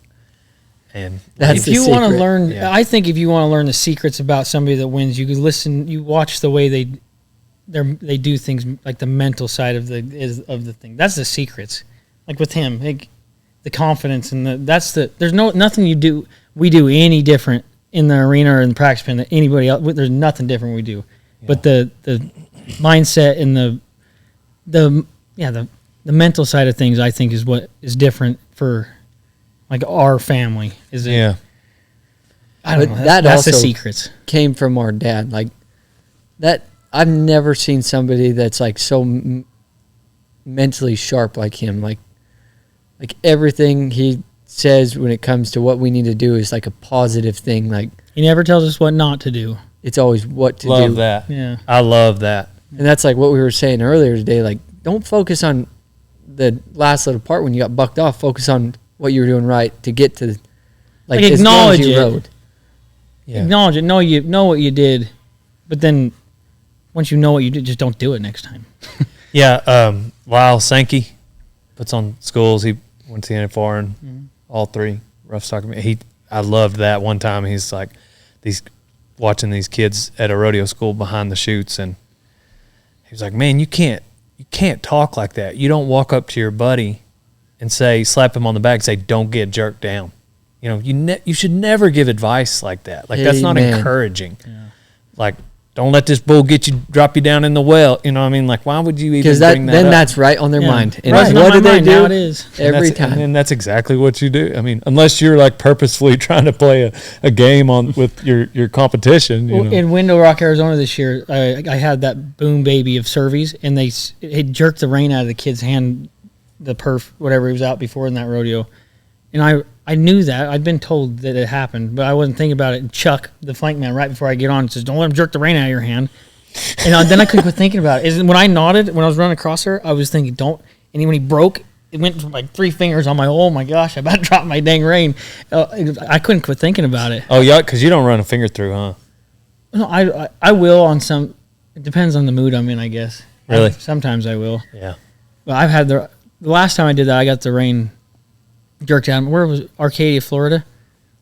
And if you want to learn, I think if you want to learn the secrets about somebody that wins, you could listen. You watch the way they do things, like the mental side of the thing. That's the secrets. Like with him, like the confidence and there's nothing we do any different in the arena or in the practice pen than anybody else. There's nothing different we do, but the mindset and the mental side of things, I think, is what is different for like our family. Is it? Yeah. I don't know. That's also the secrets. Came from our dad. Like that, I've never seen somebody that's like so mentally sharp like him. Like everything he says when it comes to what we need to do is like a positive thing. Like he never tells us what not to do. It's always what to do. Love that. Yeah. I love that. And that's like what we were saying earlier today. Like, don't focus on the last little part when you got bucked off. Focus on what you were doing right to get to, like acknowledge as long as you it. rode. Yeah. Acknowledge it. Know what you did, but then once you know what you did, just don't do it next time. Lyle Sankey puts on schools. He went to the NFR and all three rough stock. I loved that one time. He's like watching these kids at a rodeo school behind the chutes, and he was like, "Man, you can't talk like that. You don't walk up to your buddy and slap him on the back and say, 'Don't get jerked down.' You know, you should never give advice like that. Like that's not encouraging. Yeah. Like, don't let this bull drop you down in the well. You know what I mean? Like, why would you even bring that then up? That's right on their mind. And right. what do they do? Now it is. Every time. And that's exactly what you do. I mean, unless you're like purposefully trying to play a game with your competition. You know? In Window Rock, Arizona this year, I had that boom baby of Cervies, and it jerked the rain out of the kid's hand, the perf, whatever he was out before in that rodeo. And I knew that. I'd been told that it happened, but I wasn't thinking about it. And Chuck, the flank man, right before I get on, says, "Don't let him jerk the rain out of your hand." And then I couldn't quit thinking about it. When I nodded, when I was running across her, I was thinking, don't. And when he broke, it went from like 3 fingers on my, oh my gosh, I about to drop my dang rein. I couldn't quit thinking about it. Oh, yeah, because you don't run a finger through, huh? No, I will on some. It depends on the mood I'm in, I guess. Really? Sometimes I will. Yeah. But I've had the last time I did that, I got the rein jerked out. Where was it? Arcadia, Florida?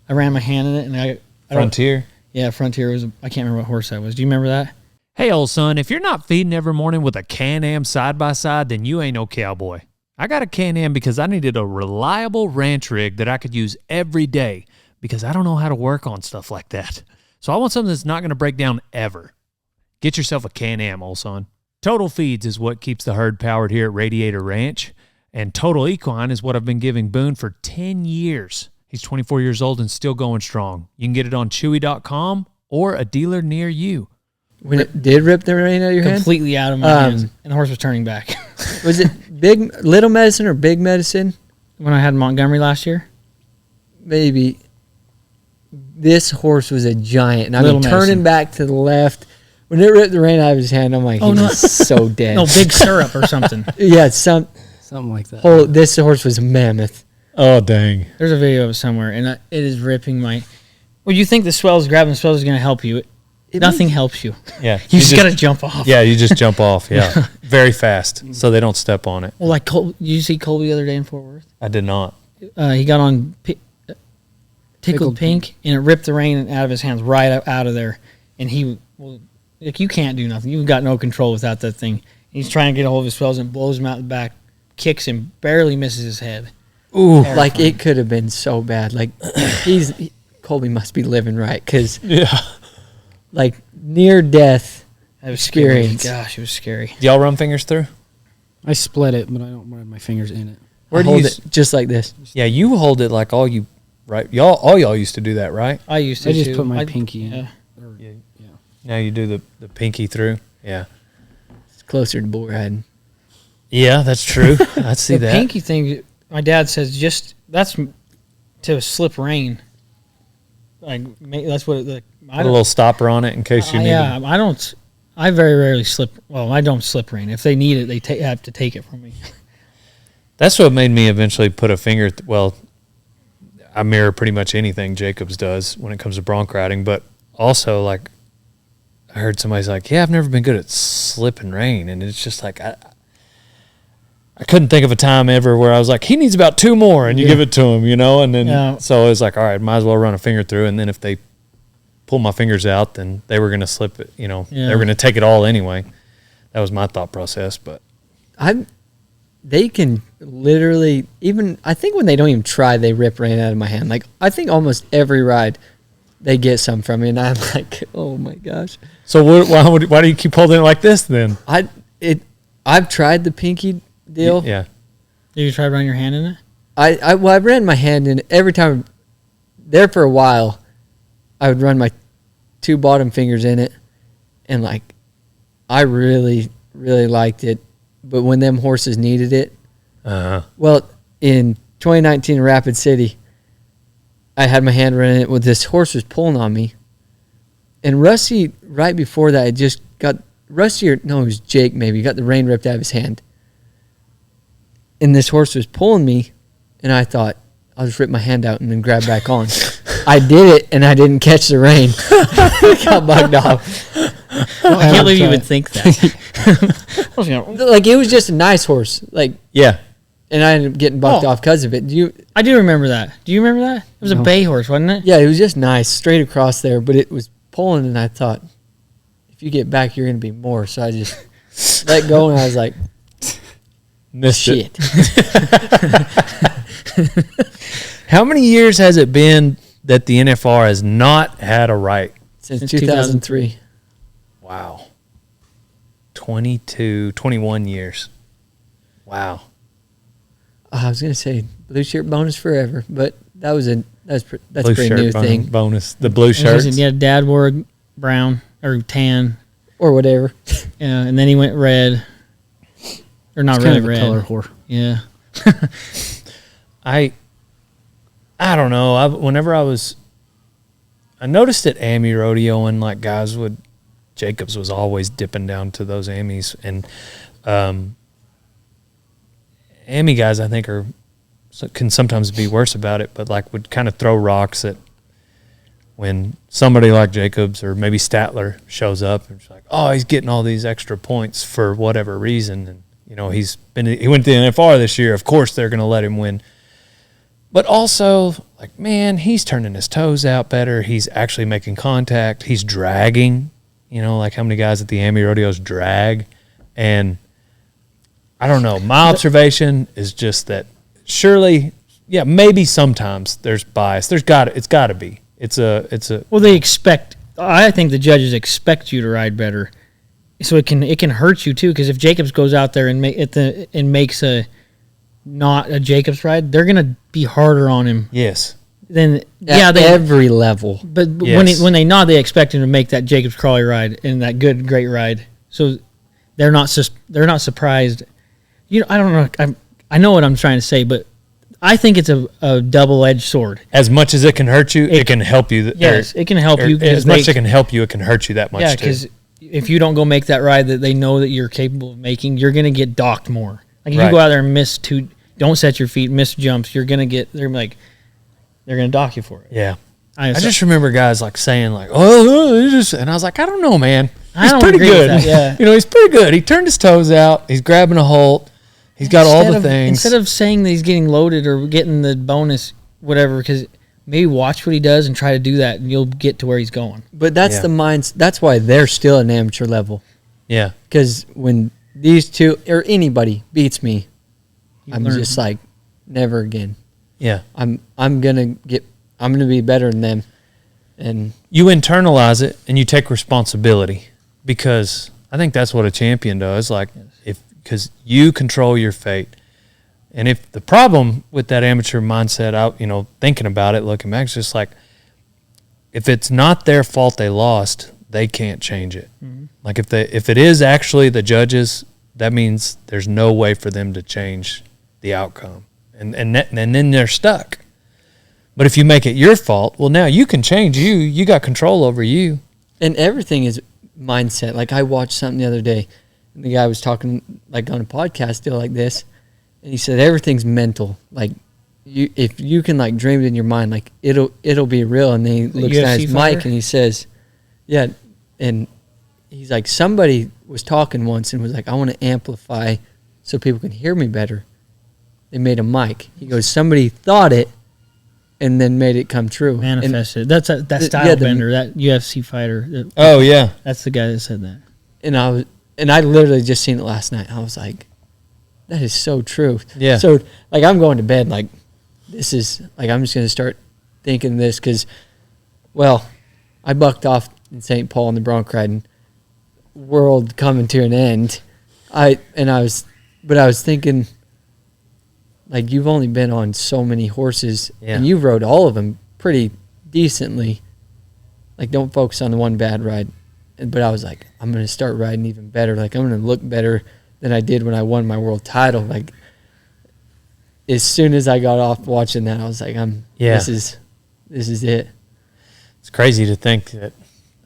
I ran my hand in it, and I Frontier. Yeah, Frontier was. I can't remember what horse that was. Do you remember that? Hey, old son, if you're not feeding every morning with a Can-Am side-by-side, then you ain't no cowboy. I got a Can-Am because I needed a reliable ranch rig that I could use every day because I don't know how to work on stuff like that. So I want something that's not going to break down ever. Get yourself a Can-Am, old son. Total Feeds is what keeps the herd powered here at Radiator Ranch, and Total Equine is what I've been giving Boone for 10 years. He's 24 years old and still going strong. You can get it on Chewy.com or a dealer near you. When it did rip the rein out of your hand? Completely out of my hands, and the horse was turning back. Was it Little Medicine or Big Medicine? When I had Montgomery last year? Maybe. This horse was a giant. And I mean, Little turning Medicine. back to the left. When it ripped the rein out of his hand, I'm like, Oh, no. he's so dead. No, Big Syrup or something. Yeah, something like that. this horse was a mammoth. Oh, dang. There's a video of it somewhere, and it is ripping my... Well, you think the swells, grabbing the swells is going to help you. Nothing helps you. Yeah. You just got to jump off. Yeah, you just jump off. Yeah. Very fast so they don't step on it. Well, like, did you see Colby the other day in Fort Worth? I did not. He got on Tickled Pink, and it ripped the rein out of his hands right out of there. And you can't do nothing. You've got no control without that thing. He's trying to get a hold of his swells and blows him out the back, kicks him, barely misses his head. Ooh, like it could have been so bad. Like Colby must be living right because like near death experience. Gosh, it was scary. Do y'all run fingers through? I split it, but I don't run my fingers in it. Where do you hold it? Just like this. Yeah, you hold it like all y'all used to do that, right? I used to. I just put my pinky in. Yeah. Now you do the pinky through. Yeah. It's closer to bull riding. Yeah, that's true. I see The that. pinky thing, my dad says, that's to slip rein. Like that's what it. Put a little stopper on it in case you need it. I don't. I very rarely slip. Well, I don't slip rein. If they need it, they have to take it from me. That's what made me eventually put a finger. I mirror pretty much anything Jacobs does when it comes to bronc riding, but also like I heard somebody's like, "Yeah, I've never been good at slipping rein," and it's just like I couldn't think of a time ever where I was like, "He needs about 2 more," and you give it to him, and then so it was like, all right, might as well run a finger through, and then if they pull my fingers out, then they were going to slip it, they were going to take it all anyway. That was my thought process, but they can literally I think when they don't even try, they rip rein out of my hand. Like I think almost every ride they get some from me, and I'm like, oh my gosh. So why do you keep holding it like this then? I've tried the pinky deal. Yeah. Did you try running your hand in it? I ran my hand in it every time. There for a while, I would run my 2 bottom fingers in it, and like, I really, really liked it. But when them horses needed it, well, in 2019 in Rapid City, I had my hand running it with this horse was pulling on me, and Rusty right before that, it was Jake maybe, got the rein ripped out of his hand. And this horse was pulling me, and I thought, I'll just rip my hand out and then grab back on. I did it, and I didn't catch the rein. Got bugged off. Well, I can't believe you would think that. Like, it was just a nice horse. Like, yeah. And I ended up getting bucked off because of it. I do remember that. Do you remember that? It was a bay horse, wasn't it? Yeah, it was just nice, straight across there, but it was pulling, and I thought, if you get back, you're going to be more. So I just let go, and I was like, missed shit. How many years has it been that the NFR has not had a Wright? Since 2003. Wow. 21 years. Wow. I was going to say blue shirt bonus forever, but that's blue pretty new thing. Bonus. The blue shirts. Yeah, Dad wore a brown or tan. Or whatever. Yeah, and then he went red. Or not It's really kind of red. a color whore. Yeah. I don't know. I noticed at Ammy Rodeo, and like guys Jacobs was always dipping down to those Ammys, and Ammy guys I think can sometimes be worse about it, but like would kind of throw rocks at when somebody like Jacobs or maybe Statler shows up and it's like, oh, he's getting all these extra points for whatever reason. And, you know, he went to the NFR this year. Of course they're going to let him win. But also, like, man, he's turning his toes out better. He's actually making contact. He's dragging, you know, like how many guys at the Amity Rodeos drag. And I don't know. My observation is just that surely, yeah, maybe sometimes there's bias. It's got to be. It's a. Well, they expect. I think the judges expect you to ride better, so it can hurt you too. Because if Jacobs goes out there and makes a not a Jacobs ride, they're gonna be harder on him. Yes. Then At every level. But Yes. when they nod, they expect him to make that Jacobs Crawley ride and that great ride. So they're not surprised. You know, I don't know. I know what I'm trying to say, but I think it's a double-edged sword. As much as it can hurt you, it can help you. Yes, it can help you. As much as it can help you, it can hurt you that much Yeah, too. because if you don't go make that ride that they know that you're capable of making, you're going to get docked more. Like if Right. you go out there and miss don't set your feet, miss jumps, they're going to dock you for it. Yeah. I I just remember guys like saying like, and I was like, I don't know, man. I He's don't pretty agree with good. that, yeah. You know, he's pretty good. He turned his toes out. He's grabbing a hold. He's got all the things. Instead of saying that he's getting loaded or getting the bonus, whatever, because maybe watch what he does and try to do that, and you'll get to where he's going. But that's Yeah. the minds. That's why they're still an amateur level. Yeah. Because when these two or anybody beats me, I'm learn. just like, never again. Yeah. I'm gonna be better than them. And You internalize it and you take responsibility, because I think that's what a champion does. Like because you control your fate. And if the problem with that amateur mindset, thinking about it, looking back, it's just like, if it's not their fault they lost, they can't change it. Mm-hmm. Like if it is actually the judges, that means there's no way for them to change the outcome, and then they're stuck. But if you make it your fault, well, now you can change you. You got control over you. And everything is mindset. Like I watched something the other day, and the guy was talking like on a podcast deal like this, and he said everything's mental. Like if you can like dream it in your mind, like it'll be real. And then he looks at his mic and he says, yeah, and he's like, somebody was talking once and was like, I want to amplify so people can hear me better. They made a mic. He goes, somebody thought it and then made it come true. Manifested. That's that style bender, that UFC fighter. Oh yeah, that's the guy that said that. And I literally just seen it last night. I was like, that is so true. Yeah. So like I'm going to bed like this is like I'm just gonna start thinking this because, well, I bucked off in St. Paul in the bronc riding world coming to an end. I was thinking, like, you've only been on so many horses, and you rode all of them pretty decently. Like, don't focus on the one bad ride. But I was like, I'm going to start riding even better. Like, I'm going to look better than I did when I won my world title. Like, as soon as I got off watching that, I was like, this is it. It's crazy to think that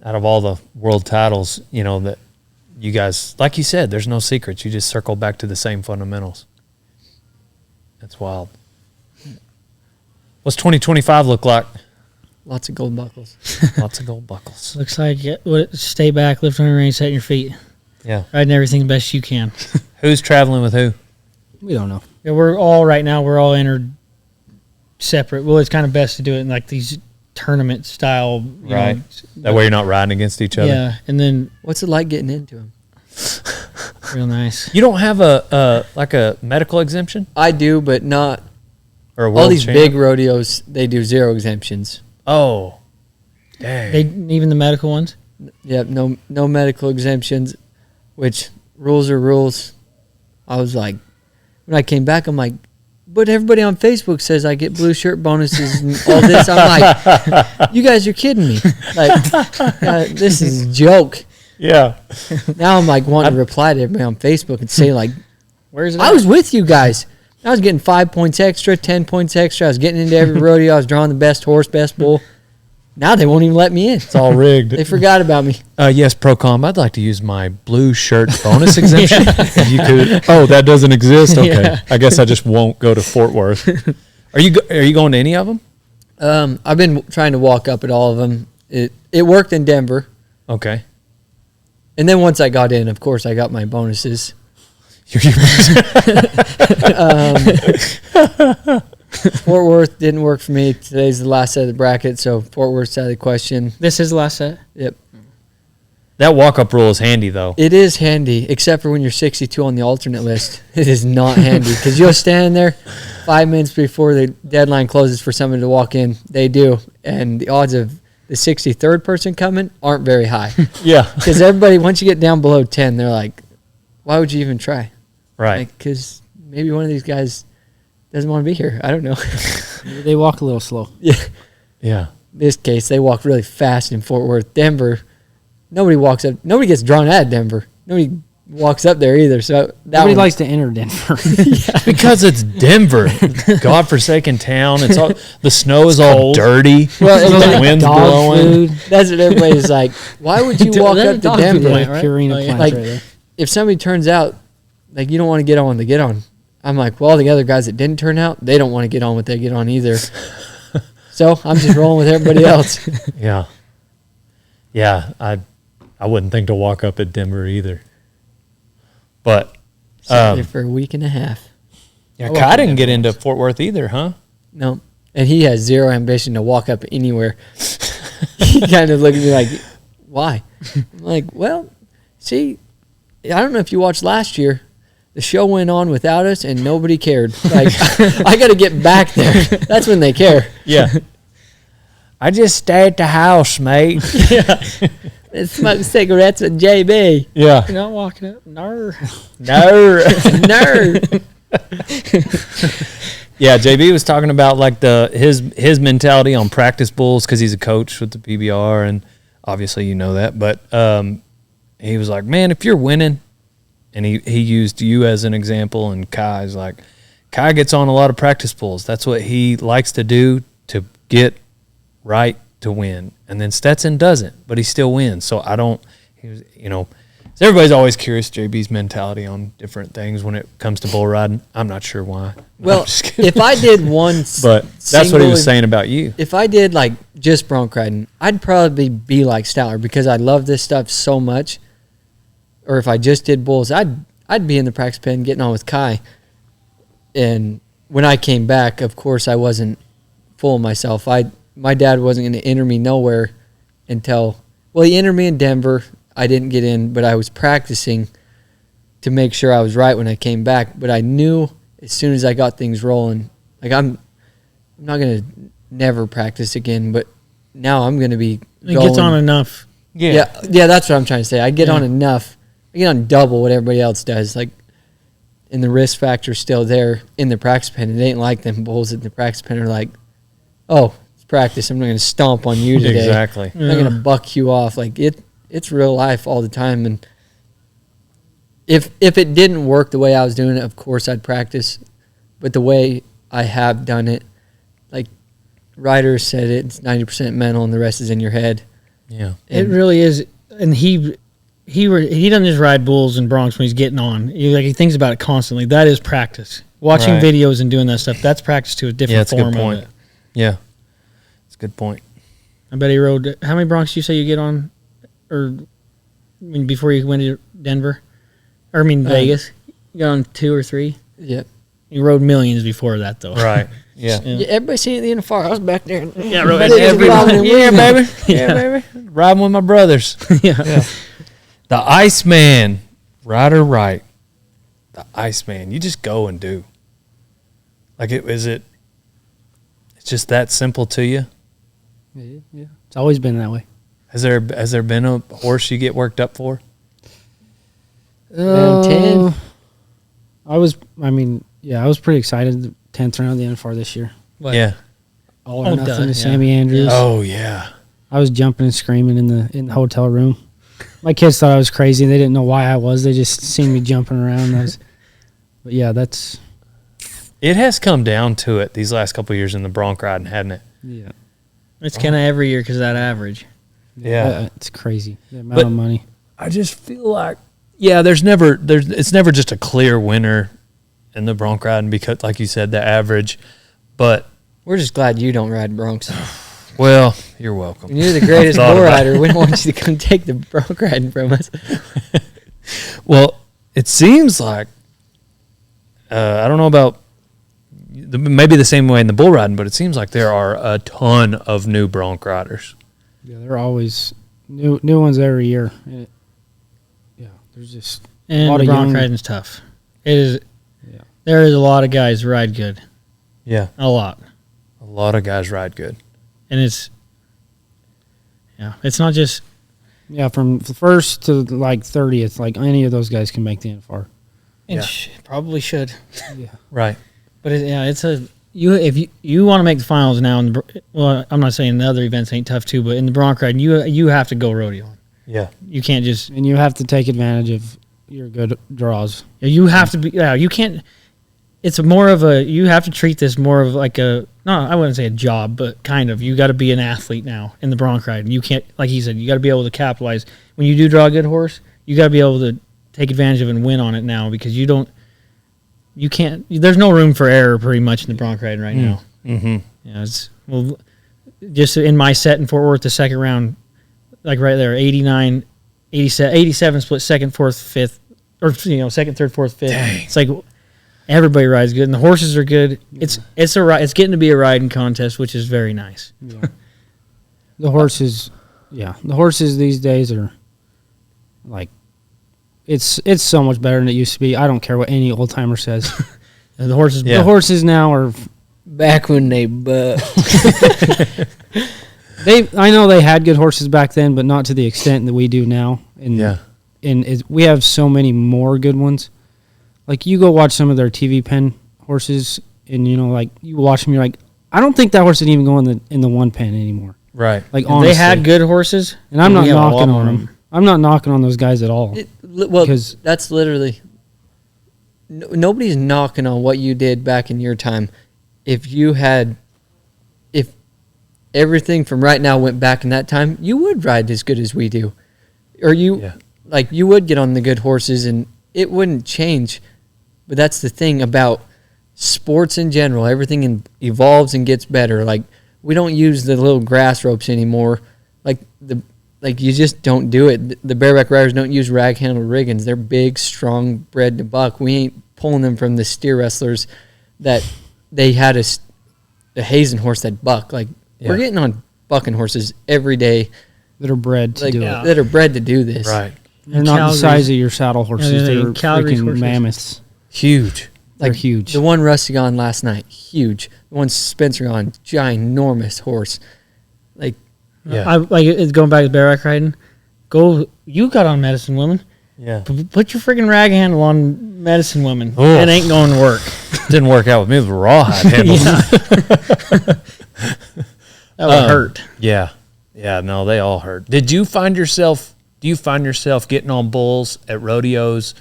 out of all the world titles, that you guys, like you said, there's no secrets. You just circle back to the same fundamentals. That's wild. What's 2025 look like? Lots of gold buckles. Lots of gold buckles. Looks like stay back, lift on your reins, set your feet. Yeah. Riding everything best you can. Who's traveling with who? We don't know. Yeah, we're all entered separate. Well, it's kind of best to do it in like these tournament style. Right. That way you're not riding against each other. Yeah, and then What's it like getting into them? real nice. You don't have a medical exemption? I do, but not Or a world all these champ? big rodeos. They do 0 exemptions. Oh. Dang. Even the medical ones. Yep, no medical exemptions, which rules are rules. I was like, when I came back, I'm like, but everybody on Facebook says I get blue shirt bonuses and all this. I'm like, you guys are kidding me. Like, this is a joke. Yeah. Now I'm like wanting to reply to everybody on Facebook and say like, Where's it? I was with you guys. I was getting 5 points extra, 10 points extra. I was getting into every rodeo. I was drawing the best horse, best bull. Now they won't even let me in. It's all rigged. They forgot about me. Yes, Procom, I'd like to use my blue shirt bonus exemption. If you could. Oh, that doesn't exist? Okay. Yeah. I guess I just won't go to Fort Worth. Are you going to any of them? I've been trying to walk up at all of them. It worked in Denver. Okay. And then once I got in, of course, I got my bonuses. Fort Worth didn't work for me. Today's the last set of the bracket, so Fort Worth's out of the question. This is the last set? Yep. That walk-up rule is handy, though. It is handy, except for when you're 62 on the alternate list. It is not handy because you'll stand there 5 minutes before the deadline closes for someone to walk in. They do, and the odds of the 63rd person coming aren't very high. Yeah. Because everybody, once you get down below 10, they're like, why would you even try? Right. Because maybe one of these guys doesn't want to be here. I don't know. They walk a little slow. Yeah. Yeah. This case, they walk really fast in Fort Worth. Denver, nobody walks up. Nobody gets drawn at Denver. Nobody walks up there either. So Nobody likes to enter Denver. Because it's Denver, godforsaken town. It's all the snow is all dirty. Well, the like wind's dog blowing. food. That's what everybody's like. Why would you walk That's up to dog food Denver? plant, right? Purina Oh, yeah. plants Like, right there. if somebody turns out, like, you don't want to get on, they get on. I'm like, well, the other guys that didn't turn out, they don't want to get on what they get on either. So I'm just rolling with everybody else. Yeah. Yeah. I wouldn't think to walk up at Denver either. But Sat there for a week and a half. yeah, Kai didn't get into Fort Worth either, huh? No. And he has zero ambition to walk up anywhere. He kind of looked at me like, why? I'm like, well, see, I don't know if you watched last year. The show went on without us and nobody cared. Like, I got to get back there. That's when they care. Yeah. I just stay at the house, mate. Let's smoke cigarettes with JB. Yeah. You're not walking up? No. No. Nerd. Yeah, JB was talking about like his mentality on practice bulls because he's a coach with the PBR, and obviously you know that. But he was like, man, if you're winning, and he used you as an example, and Kai's like, Kai gets on a lot of practice bulls. That's what he likes to do to get right to win. And then Stetson doesn't, but he still wins. So I don't, so everybody's always curious JB's mentality on different things when it comes to bull riding. I'm not sure why. Well, I'm just kidding. if I did one, But that's what he was saying about you. If I did like just bronc riding, I'd probably be like Statler because I love this stuff so much. Or if I just did bulls, I'd be in the practice pen getting on with Kai. And when I came back, of course, I wasn't full of myself. My dad wasn't going to enter me nowhere until, well, he entered me in Denver. I didn't get in, but I was practicing to make sure I was right when I came back. But I knew as soon as I got things rolling, like I'm not going to never practice again, but now I'm going to be It gets on enough. Yeah, that's what I'm trying to say. I get on enough. I get on double what everybody else does. Like, and the risk factor's still there in the practice pen. It ain't like them bulls in the practice pen are like, oh, it's practice. I'm not going to stomp on you today. Exactly. I'm not going to buck you off. Like, it's real life all the time. And if it didn't work the way I was doing it, of course I'd practice. But the way I have done it, like Ryder said it, it's 90% mental and the rest is in your head. Yeah. It really is. And he doesn't just ride bulls and broncs when he's getting on. He thinks about it constantly. That is practice. Watching Right. videos and doing that stuff, that's practice to a different That's a form good point. of it. Yeah. It's a good point. I bet he rode. How many broncs do you say you get on, before you went to Denver, Vegas? You got on 2 or 3. Yep. You rode millions before that though. Right. Yeah. Yeah, everybody seen it at the end of far. I was back there. Yeah, rode They just every. robbing and Yeah, losing. baby. Yeah, baby. Riding with my brothers. Yeah. The Iceman, Ryder Wright. The Iceman. You just go and do. Like, it's just that simple to you? Yeah. It's always been that way. Has there been a horse you get worked up for? Around 10. I was pretty excited. The 10th round of the NFR this year. What? Yeah. All or Oh, nothing duh, to yeah. Sammy Andrews. Oh, yeah. I was jumping and screaming in the hotel room. My kids thought I was crazy. They didn't know why I was. They just seen me jumping around. But yeah, that's It has come down to it these last couple of years in the bronc riding, hadn't it? yeah. It's kind of every year because of that average. Yeah. It's crazy the amount But- of money. I just feel like, it's never just a clear winner in the bronc riding because, like you said, the average. But We're just glad you don't ride broncs. Well, you're welcome. You're the greatest thought bull about rider. We don't want you to come take the bronc riding from us. Well, it seems like I don't know about maybe the same way in the bull riding, but it seems like there are a ton of new bronc riders. Yeah, there are always new ones every year. There's just And a lot the of bronc young. riding's tough. It is. Yeah. There is a lot of guys who ride good. Yeah, A lot. a lot of guys ride good. And it's not just Yeah, from the first to like 30th, like any of those guys can make the NFR. it Yeah. probably should. Yeah. Right. But it's if you want to make the finals now, I'm not saying the other events ain't tough too, but in the bronc riding, you have to go rodeo. Yeah. You can't just And you have to take advantage of your good draws. you have to be you can't. It's more of a you have to treat this more of like a I wouldn't say a job, but kind of you got to be an athlete now in the bronc riding. You can't, like he said, you got to be able to capitalize when you do draw a good horse. You got to be able to take advantage of it and win on it now because you can't. There's no room for error pretty much in the bronc riding right now. Mm-hmm. Yeah, just in my set in Fort Worth, the second round, like right there, 89, 87 split second, fourth, fifth, or second, third, fourth, fifth. Dang. It's like everybody rides good, and the horses are good. It's getting to be a riding contest, which is very nice. Yeah. The horses these days are like, it's so much better than it used to be. I don't care what any old timer says. And the horses, Yeah. The horses now are Back when they bucked. I know they had good horses back then, but not to the extent that we do now. And Yeah. we have so many more good ones. Like you go watch some of their TV pen horses, and like you watch them, you're like, I don't think that horse would even go in the one pen anymore. Right. Like if honestly, they had good horses, and I'm not we have a lot knocking more on of them. I'm not knocking on those guys at all. Well, Because- that's literally nobody's knocking on what you did back in your time. If everything from right now went back in that time, you would ride as good as we do, or you would get on the good horses, and it wouldn't change. But that's the thing about sports in general. Everything evolves and gets better. Like we don't use the little grass ropes anymore. Like you just don't do it. The bareback riders don't use rag handle riggings. They're big, strong, bred to buck. We ain't pulling them from the steer wrestlers that they had a Hazen horse that buck. Like we're getting on bucking horses every day that are bred to do it. that are bred to do this. Right. They're not the size of your saddle horses. Yeah, They're Calgary's freaking horses. mammoths. Huge. They're Like huge. The one Rusty got last night, huge. The one Spencer got, ginormous horse. Like Yeah. it's going back to bareback riding. You got on Medicine Woman. Yeah. Put your freaking rag handle on Medicine Woman. Oof. It ain't going to work. Didn't work out with me with rawhide handles. That would hurt. Yeah. Yeah, no, they all hurt. Do you find yourself getting on bulls at rodeos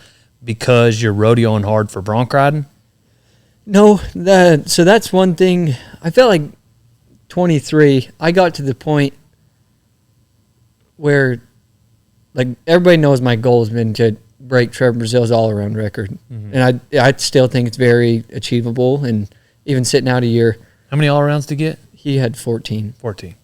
because you're rodeoing hard for bronc riding? no, so that's one thing. I felt like 23. I got to the point where, like, everybody knows my goal has been to break Trevor Brazil's all-around record, and I still think it's very achievable. And even sitting out a year, How many all-arounds to get? he had 14. 14.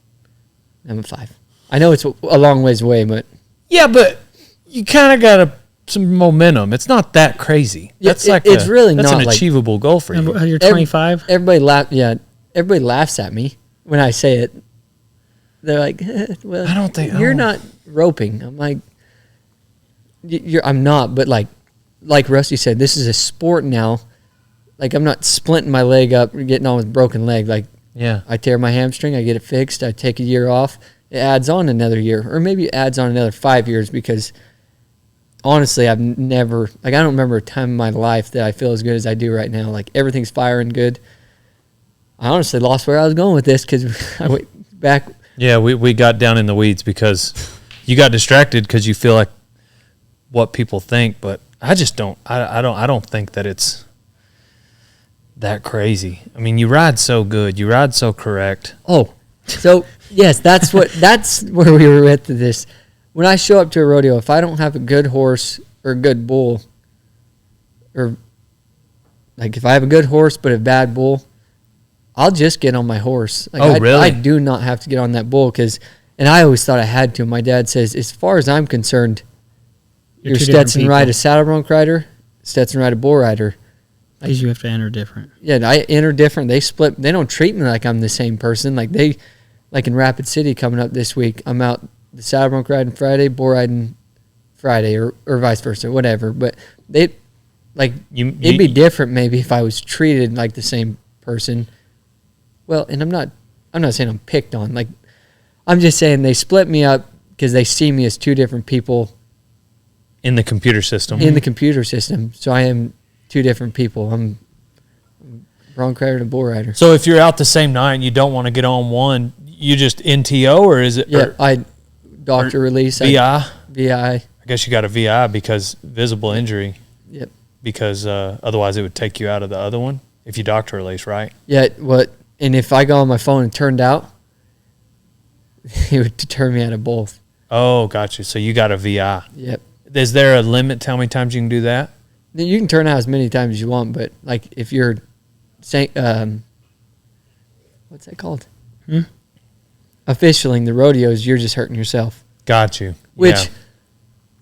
I'm a 5. I know it's a long ways away, but Yeah, but you kind of got some momentum. It's not that crazy. Yeah, That's like it's really that's not an like- achievable goal for you. You're 25. everybody laughs at me when I say it. They're like, "Well, I don't think- you're oh. not roping." I'm like, I'm not, but like Rusty said, this is a sport now. Like I'm not splinting my leg up or getting on with broken leg. Like Yeah. I tear my hamstring, I get it fixed, I take a year off. It adds on another year, or maybe it adds on another 5 years, because honestly, I've never, I don't remember a time in my life that I feel as good as I do right now. Like everything's firing good. I honestly lost where I was going with this because I went back. Yeah, we got down in the weeds because you got distracted because you feel like what people think, but I just don't. I don't think that it's that crazy. I mean, you ride so good, you ride so correct. Oh, so yes, that's where we were at to this. When I show up to a rodeo, if I don't have a good horse or a good bull, or like if I have a good horse but a bad bull, I'll just get on my horse. Like, Oh, really? I do not have to get on that bull and I always thought I had to. My dad says, as far as I'm concerned, You're you're two different Stetson Wright people. a saddle bronc rider, Stetson Wright a bull rider. Because you have to enter different. Yeah, I enter different. They split. They don't treat me like I'm the same person. Like in Rapid City coming up this week, I'm out the saddle bronc riding Friday, bull riding Friday, or vice versa, whatever. But it'd be different maybe if I was treated like the same person. Well, and I'm not saying I'm picked on. Like, I'm just saying they split me up because they see me as two different people in the computer system. in the computer system. So I am two different people. I'm bronc rider and a bull rider. So if you're out the same night and you don't want to get on one, you just NTO, or is it? Yeah, or I doctor release. VI. VI. I guess you got a VI because visible injury. Yep. Because otherwise it would take you out of the other one if you doctor release, right? Yeah. And if I got on my phone and turned out, it would deter me out of both. Oh, gotcha. So you got a VI. Yep. Is there a limit to how many times you can do that? You can turn out as many times as you want, but like if you're saying, what's that called? Officialing the rodeos, you're just hurting yourself. Got you. Which Yeah.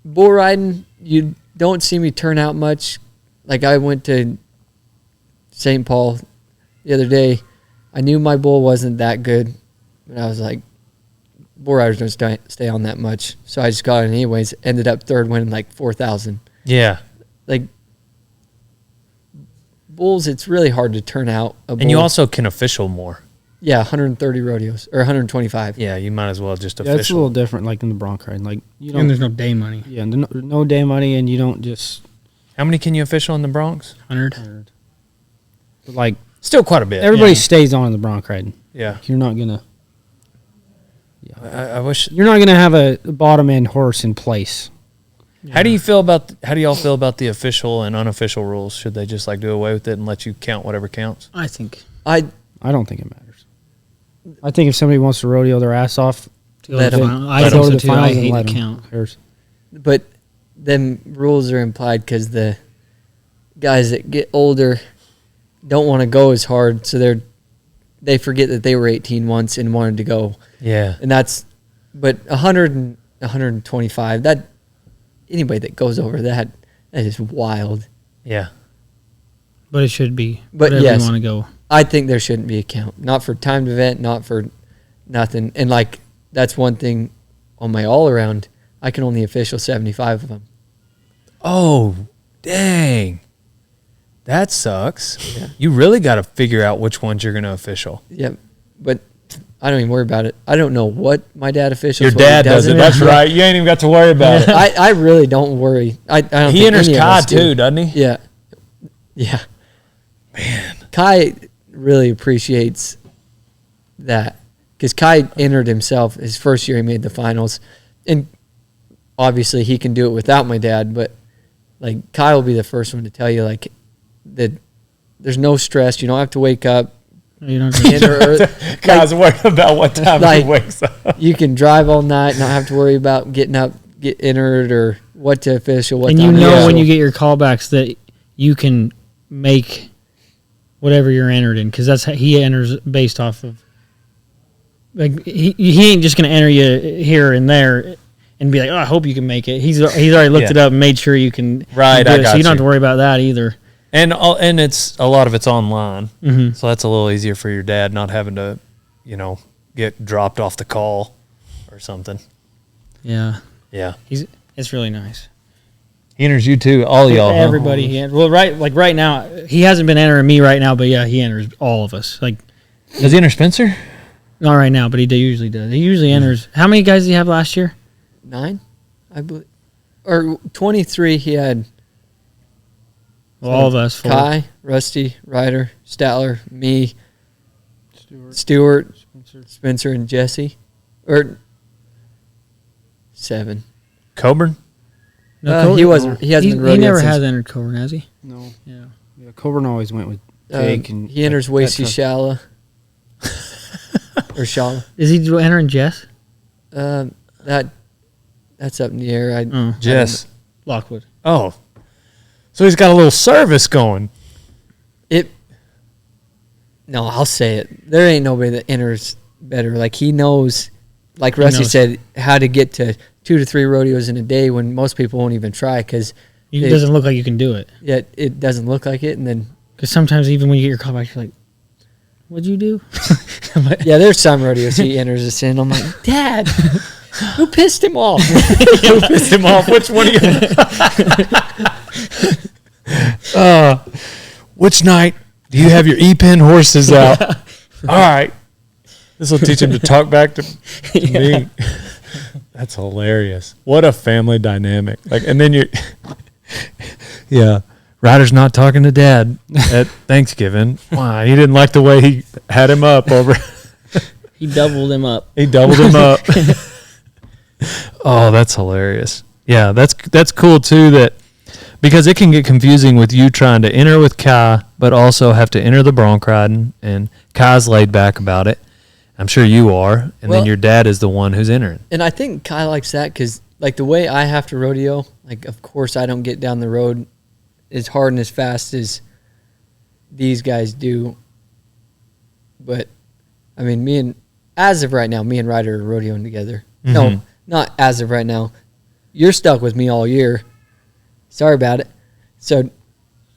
bull riding, you don't see me turn out much. Like I went to St. Paul the other day. I knew my bull wasn't that good, but I was like, bull riders don't stay on that much. So I just got it anyways. Ended up third, winning like 4,000. Yeah. Like bulls, it's really hard to turn out a bull. And you also can official more. Yeah, 130 rodeos or 125. Yeah, you might as well just Yeah, it's a official. little different, like in the bronc riding. Like you And don't, there's no day money. yeah, no day money, and you don't just How many can you official in the Bronx? 100. but like Still quite a bit. everybody Yeah. stays on in the bronc riding. Yeah. You're not gonna I wish. you're not gonna have a bottom end horse in place. How do you feel about? How do y'all feel about the official and unofficial rules? Should they just like do away with it and let you count whatever counts? I think. I I don't think it matters. I think if somebody wants to rodeo their ass off, To go Let to the 'em- final. let I 'em think go so to the too. I finals and hate let the 'em. count. Who cares? but them rules are implied because the guys that get older don't want to go as hard, so they forget that they were 18 once and wanted to go, Yeah. and but 100 and 125, that anybody that goes over that is wild. Yeah. But it should be. But Whatever yes. you want to go. I think there shouldn't be a count, not for timed event, not for nothing, and like that's one thing on my all around. I can only official 75 of them. Oh, dang. That sucks. Yeah. You really got to figure out which ones you're going to official. Yep, but I don't even worry about it. I don't know what my dad officials. Your what he dad does it. doesn't. That's right. You ain't even got to worry about it. I really don't worry. I don't He think enters any of Kai us do. too, doesn't he? Yeah, yeah. Man, Kai really appreciates that because Kai entered himself his first year. He made the finals, and obviously he can do it without my dad. But like Kai will be the first one to tell you like that. There's no stress. You don't have to wake up. You don't Enter, Guys worried about what time like- he wakes up. you can drive all night, not have to worry about getting up, get entered, or what to official. What and you time to know when official. you get your callbacks that you can make whatever you're entered in because that's how he enters based off of. Like he ain't just gonna enter you here and there and be like, oh, I hope you can make it. He's already looked Yeah. it up and made sure you can. Right, do I it, got so you don't have you. to worry about that either. And it's a lot of it's online. Mm-hmm. So that's a little easier for your dad not having to, get dropped off the call or something. Yeah, Yeah. it's really nice. He enters you too, all y'all. huh? Everybody, right now he hasn't been entering me right now, but yeah, he enters all of us. Like Does he enter Spencer? not right now, but he usually does. He usually enters. How many guys did he have last year? 9, I believe, or 23. He had Well, all of us. 4. Kai, Rusty, Ryder, Statler, me, Stewart, Spencer, and Jesse, or 7. Coburn? He wasn't. He hasn't been He rodeoed never since- has entered Coburn, has he? No, Yeah. yeah, Coburn always went with Jake, and he enters that Wasey truck. Shala or Shala. Is he entering Jess? That's up in the air. Jess. Lockwood. Oh. So he's got a little service going. No, I'll say it. There ain't nobody that enters better. Like, he knows, like Rusty said, how to get to 2 to 3 rodeos in a day when most people won't even try because it doesn't look like you can do it. Yeah, it doesn't look like it. And then, because sometimes even when you get your call back, you're like, what'd you do? yeah, there's some rodeos he enters us in. I'm like, Dad, who pissed him off? Who pissed him off? Which one of you? Which night do you have your E-Pen horses out? All right. This will teach him to talk back to me. That's hilarious. What a family dynamic. Like, and then yeah, Ryder's not talking to Dad at Thanksgiving. Why? He didn't like the way he had him up over. He doubled him up. He doubled him up. Oh, that's hilarious. Yeah, that's cool too. That because it can get confusing with you trying to enter with Kai, but also have to enter the bronc riding, and Kai's laid back about it. I'm sure you are, and then your dad is the one who's entering. And I think Kai likes that because, like, the way I have to rodeo, like, of course I don't get down the road as hard and as fast as these guys do. But, I mean, as of right now, me and Ryder are rodeoing together. Mm-hmm. No, not as of right now. You're stuck with me all year. Sorry about it. So,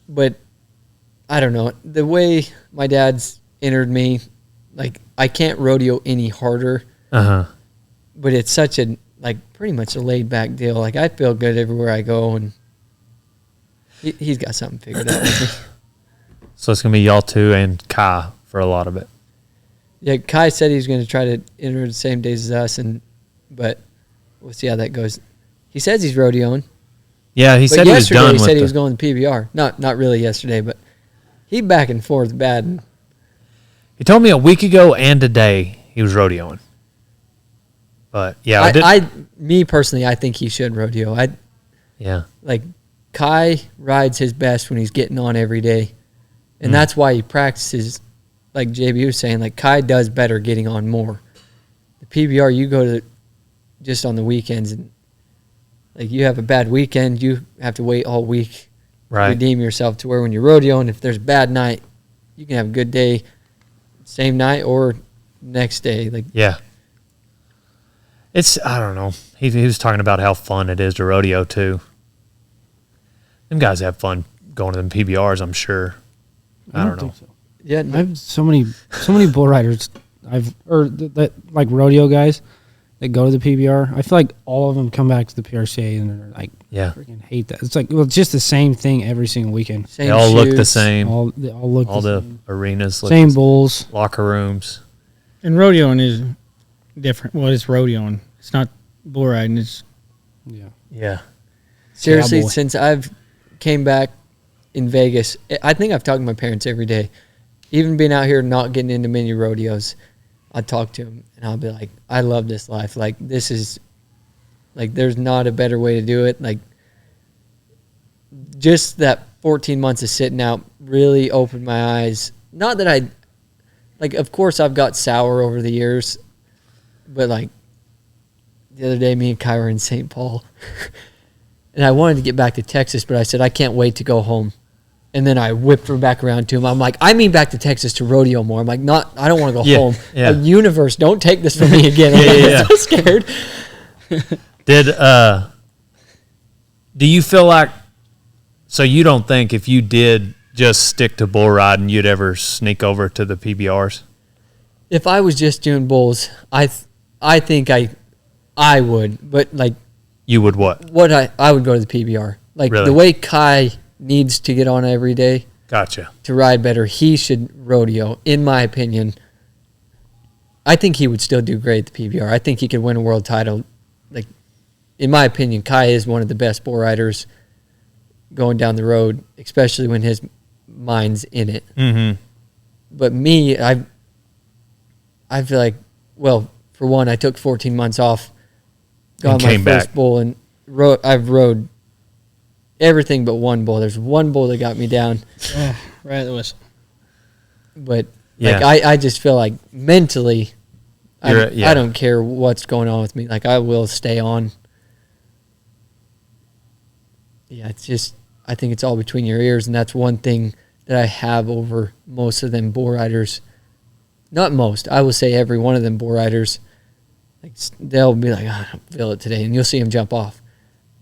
but, I don't know. The way my dad's entered me, like, I can't rodeo any harder. Uh-huh. But it's such a, like, pretty much a laid-back deal. Like, I feel good everywhere I go, and he's got something figured out with me. So it's going to be y'all two and Kai for a lot of it. Yeah, Kai said he's going to try to enter the same days as us, but we'll see how that goes. He says he's rodeoing. Yeah, he said he was done with it. He said he was going to PBR. Not really yesterday, but he back and forth bad. He told me a week ago and today he was rodeoing. But yeah, me personally, I think he should rodeo. Like, Kai rides his best when he's getting on every day, and that's why he practices. Like JB was saying, like, Kai does better getting on more. The PBR, you go to just on the weekends, and like, you have a bad weekend, you have to wait all week to redeem yourself, to where when you're rodeoing, if there's a bad night, you can have a good day same night or next day. Like, yeah, it's, I don't know. He was talking about how fun it is to rodeo too. Them guys have fun going to them PBRs, I'm sure. I don't know. So. Yeah, I have so many bull riders that like rodeo guys that go to the PBR. I feel like all of them come back to the PRCA and they're like, freaking hate that. It's like, well, it's just the same thing every single weekend. They all look the same. They all look all the the arenas look same bulls, locker rooms. And rodeoing is different. Well, it's rodeoing. It's not bull riding. It's yeah. Seriously, Cowboy. since I've came back in Vegas, I think I've talked to my parents every day. Even being out here not getting into many rodeos, I'd talk to them and I'll be like, I love this life. Like, this is, like, there's not a better way to do it. Like, just that 14 months of sitting out really opened my eyes. Not that like, of course I've got sour over the years, but, like, the other day me and Kai were in St. Paul and I wanted to get back to Texas, but I said, I can't wait to go home. And then I whipped her back around to him. I'm like, I mean back to Texas to rodeo more. I'm like, I don't want to go home. Yeah. Like, universe, don't take this from me again. I'm so scared. Do you feel like, so you don't think if you did just stick to bull riding, you'd ever sneak over to the PBRs? If I was just doing bulls, I think I would. But, like, You would what? I would go to the PBR. Like, Really? the way Kai needs to get on every day Gotcha. to ride better, he should rodeo, in my opinion. I think he would still do great at the PBR. I think he could win a world title. Like, in my opinion, Kai is one of the best bull riders going down the road, especially when his mind's in it. Mm-hmm. But me, I feel like, well, for one, I took 14 months off, got And my came first back. bull, and I've rode everything but one bull. There's one bull that got me down. right at the whistle. But, Yeah. like, I just feel like mentally, You're- I don't care what's going on with me. Like, I will stay on. Yeah, it's just, I think it's all between your ears, and that's one thing that I have over most of them bull riders. Not most, I will say every one of them bull riders. Like they'll be like, I don't feel it today, and you'll see them jump off.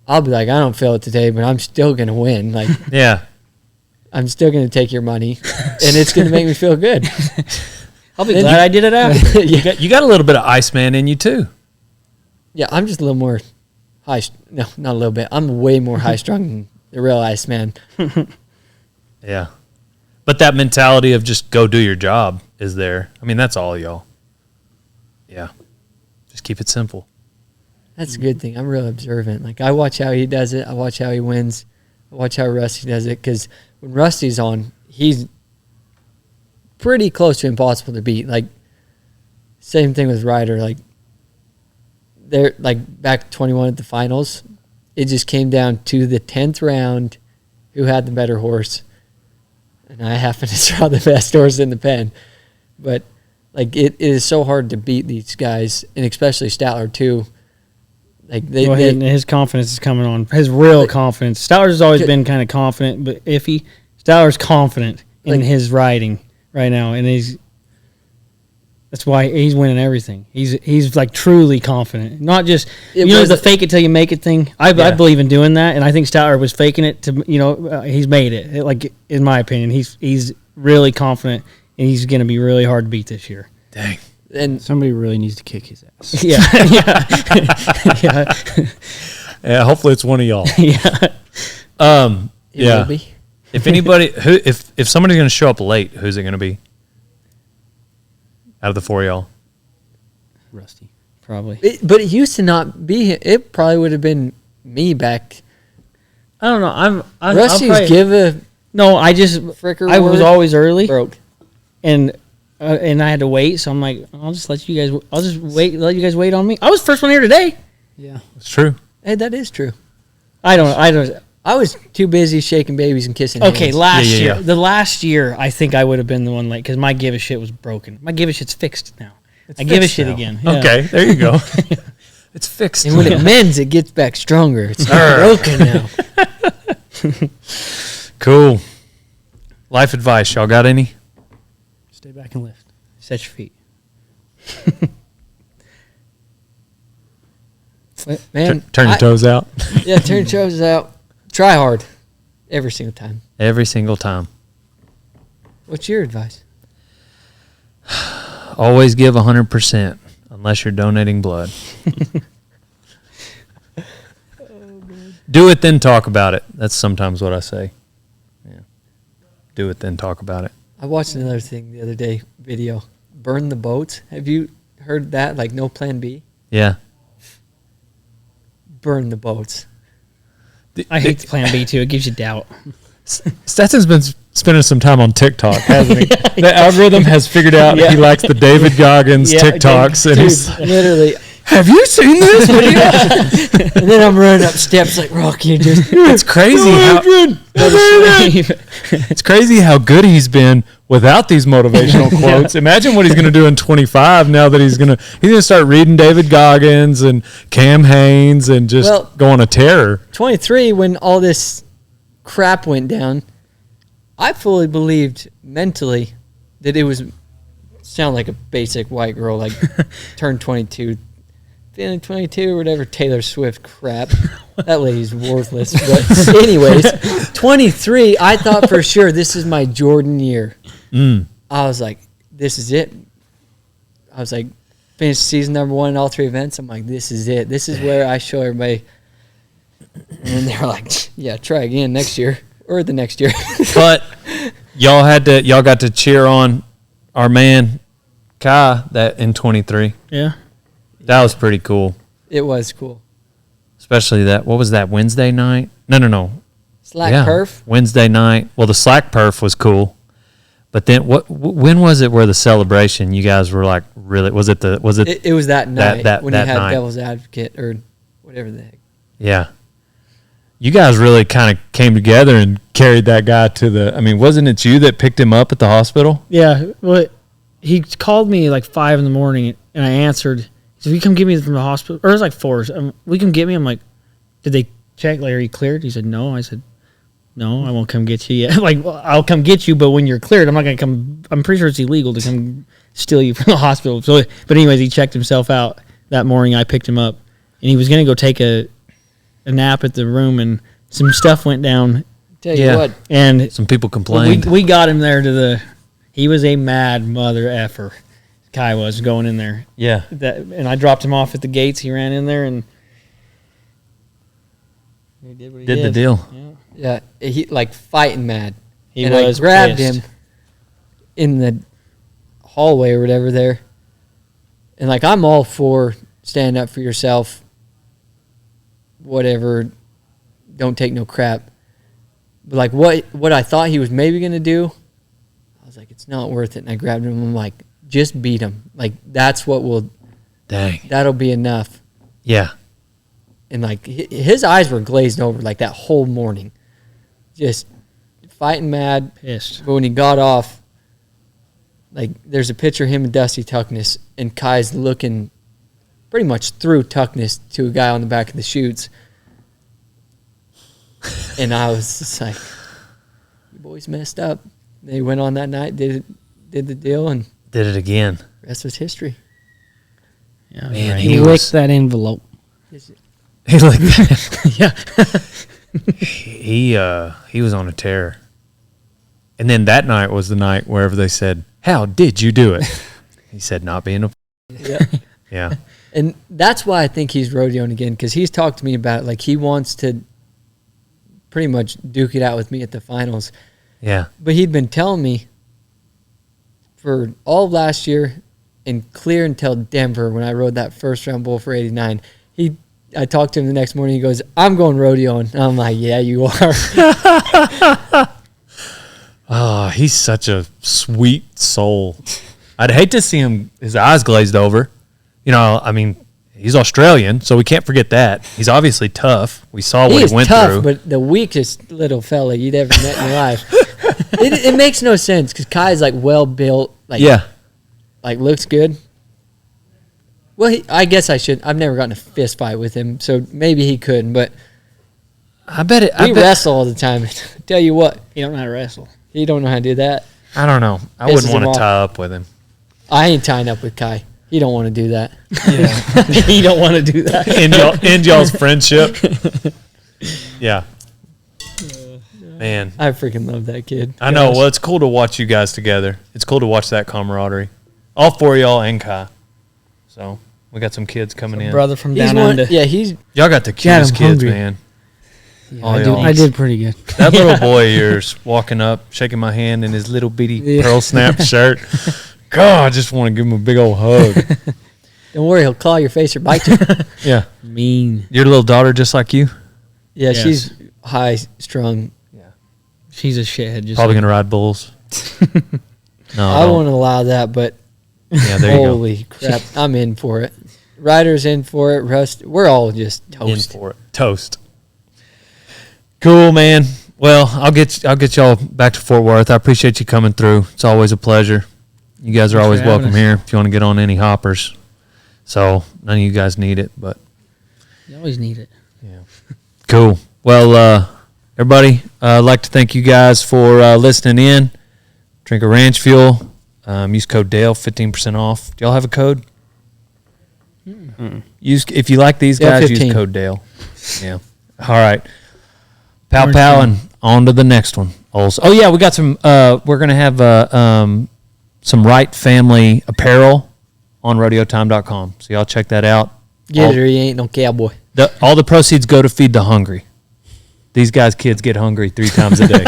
I'll be like, I don't feel it today, but I'm still gonna win. Like, Yeah. I'm still gonna take your money, and it's gonna make me feel good. I'll be glad I did it after. Yeah. You got a little bit of Iceman in you too. Yeah, I'm just a little more high. No, not a little bit. I'm way more high strung than the real Iceman. Yeah. But that mentality of just go do your job is there. I mean, that's all y'all. Yeah. Just keep it simple. That's a good thing. I'm real observant. Like, I watch how he does it. I watch how he wins. I watch how Rusty does it. Because when Rusty's on, he's pretty close to impossible to beat. Like, same thing with Ryder. Like, they're like back 21 at the finals. It just came down to the 10th round, who had the better horse. And I happen to draw the best horse in the pen. But, like, it is so hard to beat these guys, and especially Statler, too. Like, And his confidence is coming on. His real confidence. Statler's always been kind of confident, but iffy. Statler's confident in his riding right now, and that's why he's winning everything. He's like truly confident, not just the fake it till you make it thing. I believe in doing that, and I think Statler was faking it to he's made it. Like, in my opinion, he's really confident, and he's going to be really hard to beat this year. Dang. And Somebody really needs to kick his ass. Yeah, yeah, Yeah, hopefully it's one of y'all. it Yeah. will be. If anybody if somebody's gonna show up late, who's it gonna be? Out of the four of y'all. Rusty. probably. But it used to not be. It probably would have been me back. I don't know. Rusty's give a No, I fricker. I was word, always early, broke. and I had to wait. So I'm like, I'll just let you guys. I'll just wait. Let you guys wait on me. I was the first one here today. Yeah. It's true. Hey, that is true. I don't. I was too busy shaking babies and kissing. Okay, hands. last Yeah. year, the last year, I think I would have been the one late because my give a shit was broken. My give a shit's fixed now. I give a fixed shit now. again. Yeah. Okay, there you go. It's fixed. And when it mends, it gets back stronger. It's not broken now. Cool. Life advice, y'all got any? Stay back and lift. Set your feet. Man, Turn your toes out. Yeah, turn your toes out. Try hard. Every single time. Every single time. What's your advice? Always give 100% unless you're donating blood. Do it, then talk about it. That's sometimes what I say. Yeah. Do it, then talk about it. I watched another thing the other day, video. Burn the boats. Have you heard that? Like, no plan B? Yeah. Burn the boats. I hate Plan B too. It gives you doubt. Stetson's been spending some time on TikTok, hasn't he? The algorithm has figured out he likes the David Goggins TikToks. And he's Literally. have you seen this video? And then I'm running up steps like, Rocky, just... It's crazy how it's crazy how good he's been without these motivational quotes. Imagine what he's going to do in 25 now that he's going to start reading David Goggins and Cam Haines and just go on a tear. 23, when all this crap went down, I fully believed mentally that it was sound like a basic white girl, like turned 22, feeling 22 or whatever Taylor Swift crap. That lady's worthless. But anyways, 23, I thought for sure this is my Jordan year. I was like, this is it. I was like, finished season number 1 in all 3 events. I'm like, this is it. This is where I show everybody. And they're like, yeah, try again next year or the next year. But y'all got to cheer on our man Kai that in 23. Yeah. That was pretty cool. It was cool. Especially that, what was that, Wednesday night? No. Slack perf. Wednesday night. Well, the slack perf was cool. But then when was it where the celebration, you guys were like, really, It was that night when he had night. Devil's Advocate or whatever the heck. Yeah. You guys really kind of came together and carried that guy to wasn't it you that picked him up at the hospital? Yeah. Well, he called me like 5 a.m, and I answered. He said, "Will you come get me from the hospital?" Or it was like 4. "Will you come get me?" I'm like, "Did they check? Like, are you cleared?" He said, "No." I said, no, I won't come get you yet. Like, well, I'll come get you, but when you're cleared, I'm not going to come. I'm pretty sure it's illegal to come steal you from the hospital. So, but anyways, he checked himself out that morning. I picked him up, and he was going to go take a nap at the room, and some stuff went down. Tell you what, and some people complained. We got him there to the. He was a mad mother effer. Kai was going in there. Yeah. And I dropped him off at the gates. He ran in there and he did what he did. The deal. Yeah, he like fighting mad. He and was I grabbed pissed. him in the hallway or whatever there. And like I'm all for stand up for yourself, whatever, don't take no crap. But like what I thought he was maybe gonna do, I was like, it's not worth it. And I grabbed him and I'm like, just beat him. Like that's what will that'll be enough. Yeah. And like his eyes were glazed over like that whole morning. Just fighting mad. Pissed. But when he got off, like there's a picture of him and Dusty Tuckness, and Kai's looking pretty much through Tuckness to a guy on the back of the chutes. And I was just like, you boys messed up. They went on that night, did the deal, and Did it again. the rest was history. Yeah, Man, right. He licked that envelope. He like Yeah. he was on a tear. And then that night was the night wherever they said, "How did you do it?" He said, "Not being a." Yeah. Yeah. And that's why I think he's rodeoing again, because he's talked to me about it. Like he wants to pretty much duke it out with me at the finals. Yeah. But he'd been telling me for all of last year and clear until Denver when I rode that first round bull for 89. I talked to him the next morning. He goes, "I'm going rodeoing." And I'm like, "Yeah, you are." Oh, he's such a sweet soul. I'd hate to see him, his eyes glazed over. You know, I mean, he's Australian, so we can't forget that. He's obviously tough. We saw what He's he went tough, through. but the weakest little fella you'd ever met in your life. It makes no sense because Kai's like well built, like like looks good. Well, I guess I should. I've never gotten a fist fight with him, so maybe he couldn't. But I bet it. we wrestle all the time. Tell you what, You don't know how to wrestle. he don't know how to do that. I don't know. I Pisses wouldn't want him to off. tie up with him. I ain't tying up with Kai. He don't want to do that. You don't want to do that. End y'all's friendship. Yeah. Man, I freaking love that kid. I know. Well, it's cool to watch you guys together. It's cool to watch that camaraderie. All four of y'all and Kai. So we got some kids coming in. Brother from He's down one. under. Yeah, he's Y'all got the God, cutest I'm kids, hungry. man. All I y'all. did pretty good. That little boy of yours walking up, shaking my hand in his little bitty pearl snap shirt. God, I just want to give him a big old hug. don't worry, he'll claw your face or bite you. Yeah. Mean. Your little daughter just like you? Yeah, Yes. she's high strung. She's a shithead. Just Probably going to ride bulls. No, I won't allow that, but Yeah, there you go. holy crap, I'm in for it. Ryder's in for it. Rust, we're all just In toast. for it. Toast. Cool, man. Well, I'll get y'all back to Fort Worth. I appreciate you coming through. It's always a pleasure. You guys are Thanks always for having welcome us. here if you want to get on any hoppers. So none of you guys need it, but You always need it. cool. Well, everybody, I'd like to thank you guys for listening in. Drink a ranch fuel. Use code Dale, 15% off. Do y'all have a code? Use if you like these Dale guys, 15. use code Dale. Yeah. All right. Pow pow and on to the next one. Also, oh yeah, we got some. We're gonna have some Wright family apparel on rodeotime.com. So y'all check that out. Get it or you ain't no cowboy. All the proceeds go to feed the hungry. These guys' kids get hungry 3 times a day.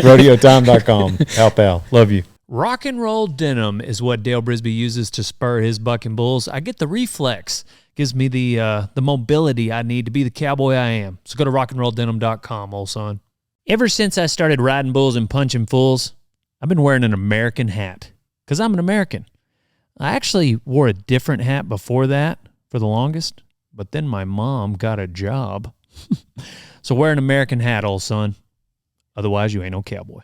rodeotime.com. Pow pow. Love you. Rock and roll denim is what Dale Brisby uses to spur his bucking bulls. I get the Reflex. Gives me the mobility I need to be the cowboy I am. So go to rockandrolldenim.com, old son. Ever since I started riding bulls and punching fools, I've been wearing an American hat because I'm an American. I actually wore a different hat before that for the longest, but then my mom got a job. So wear an American hat, old son. Otherwise, you ain't no cowboy.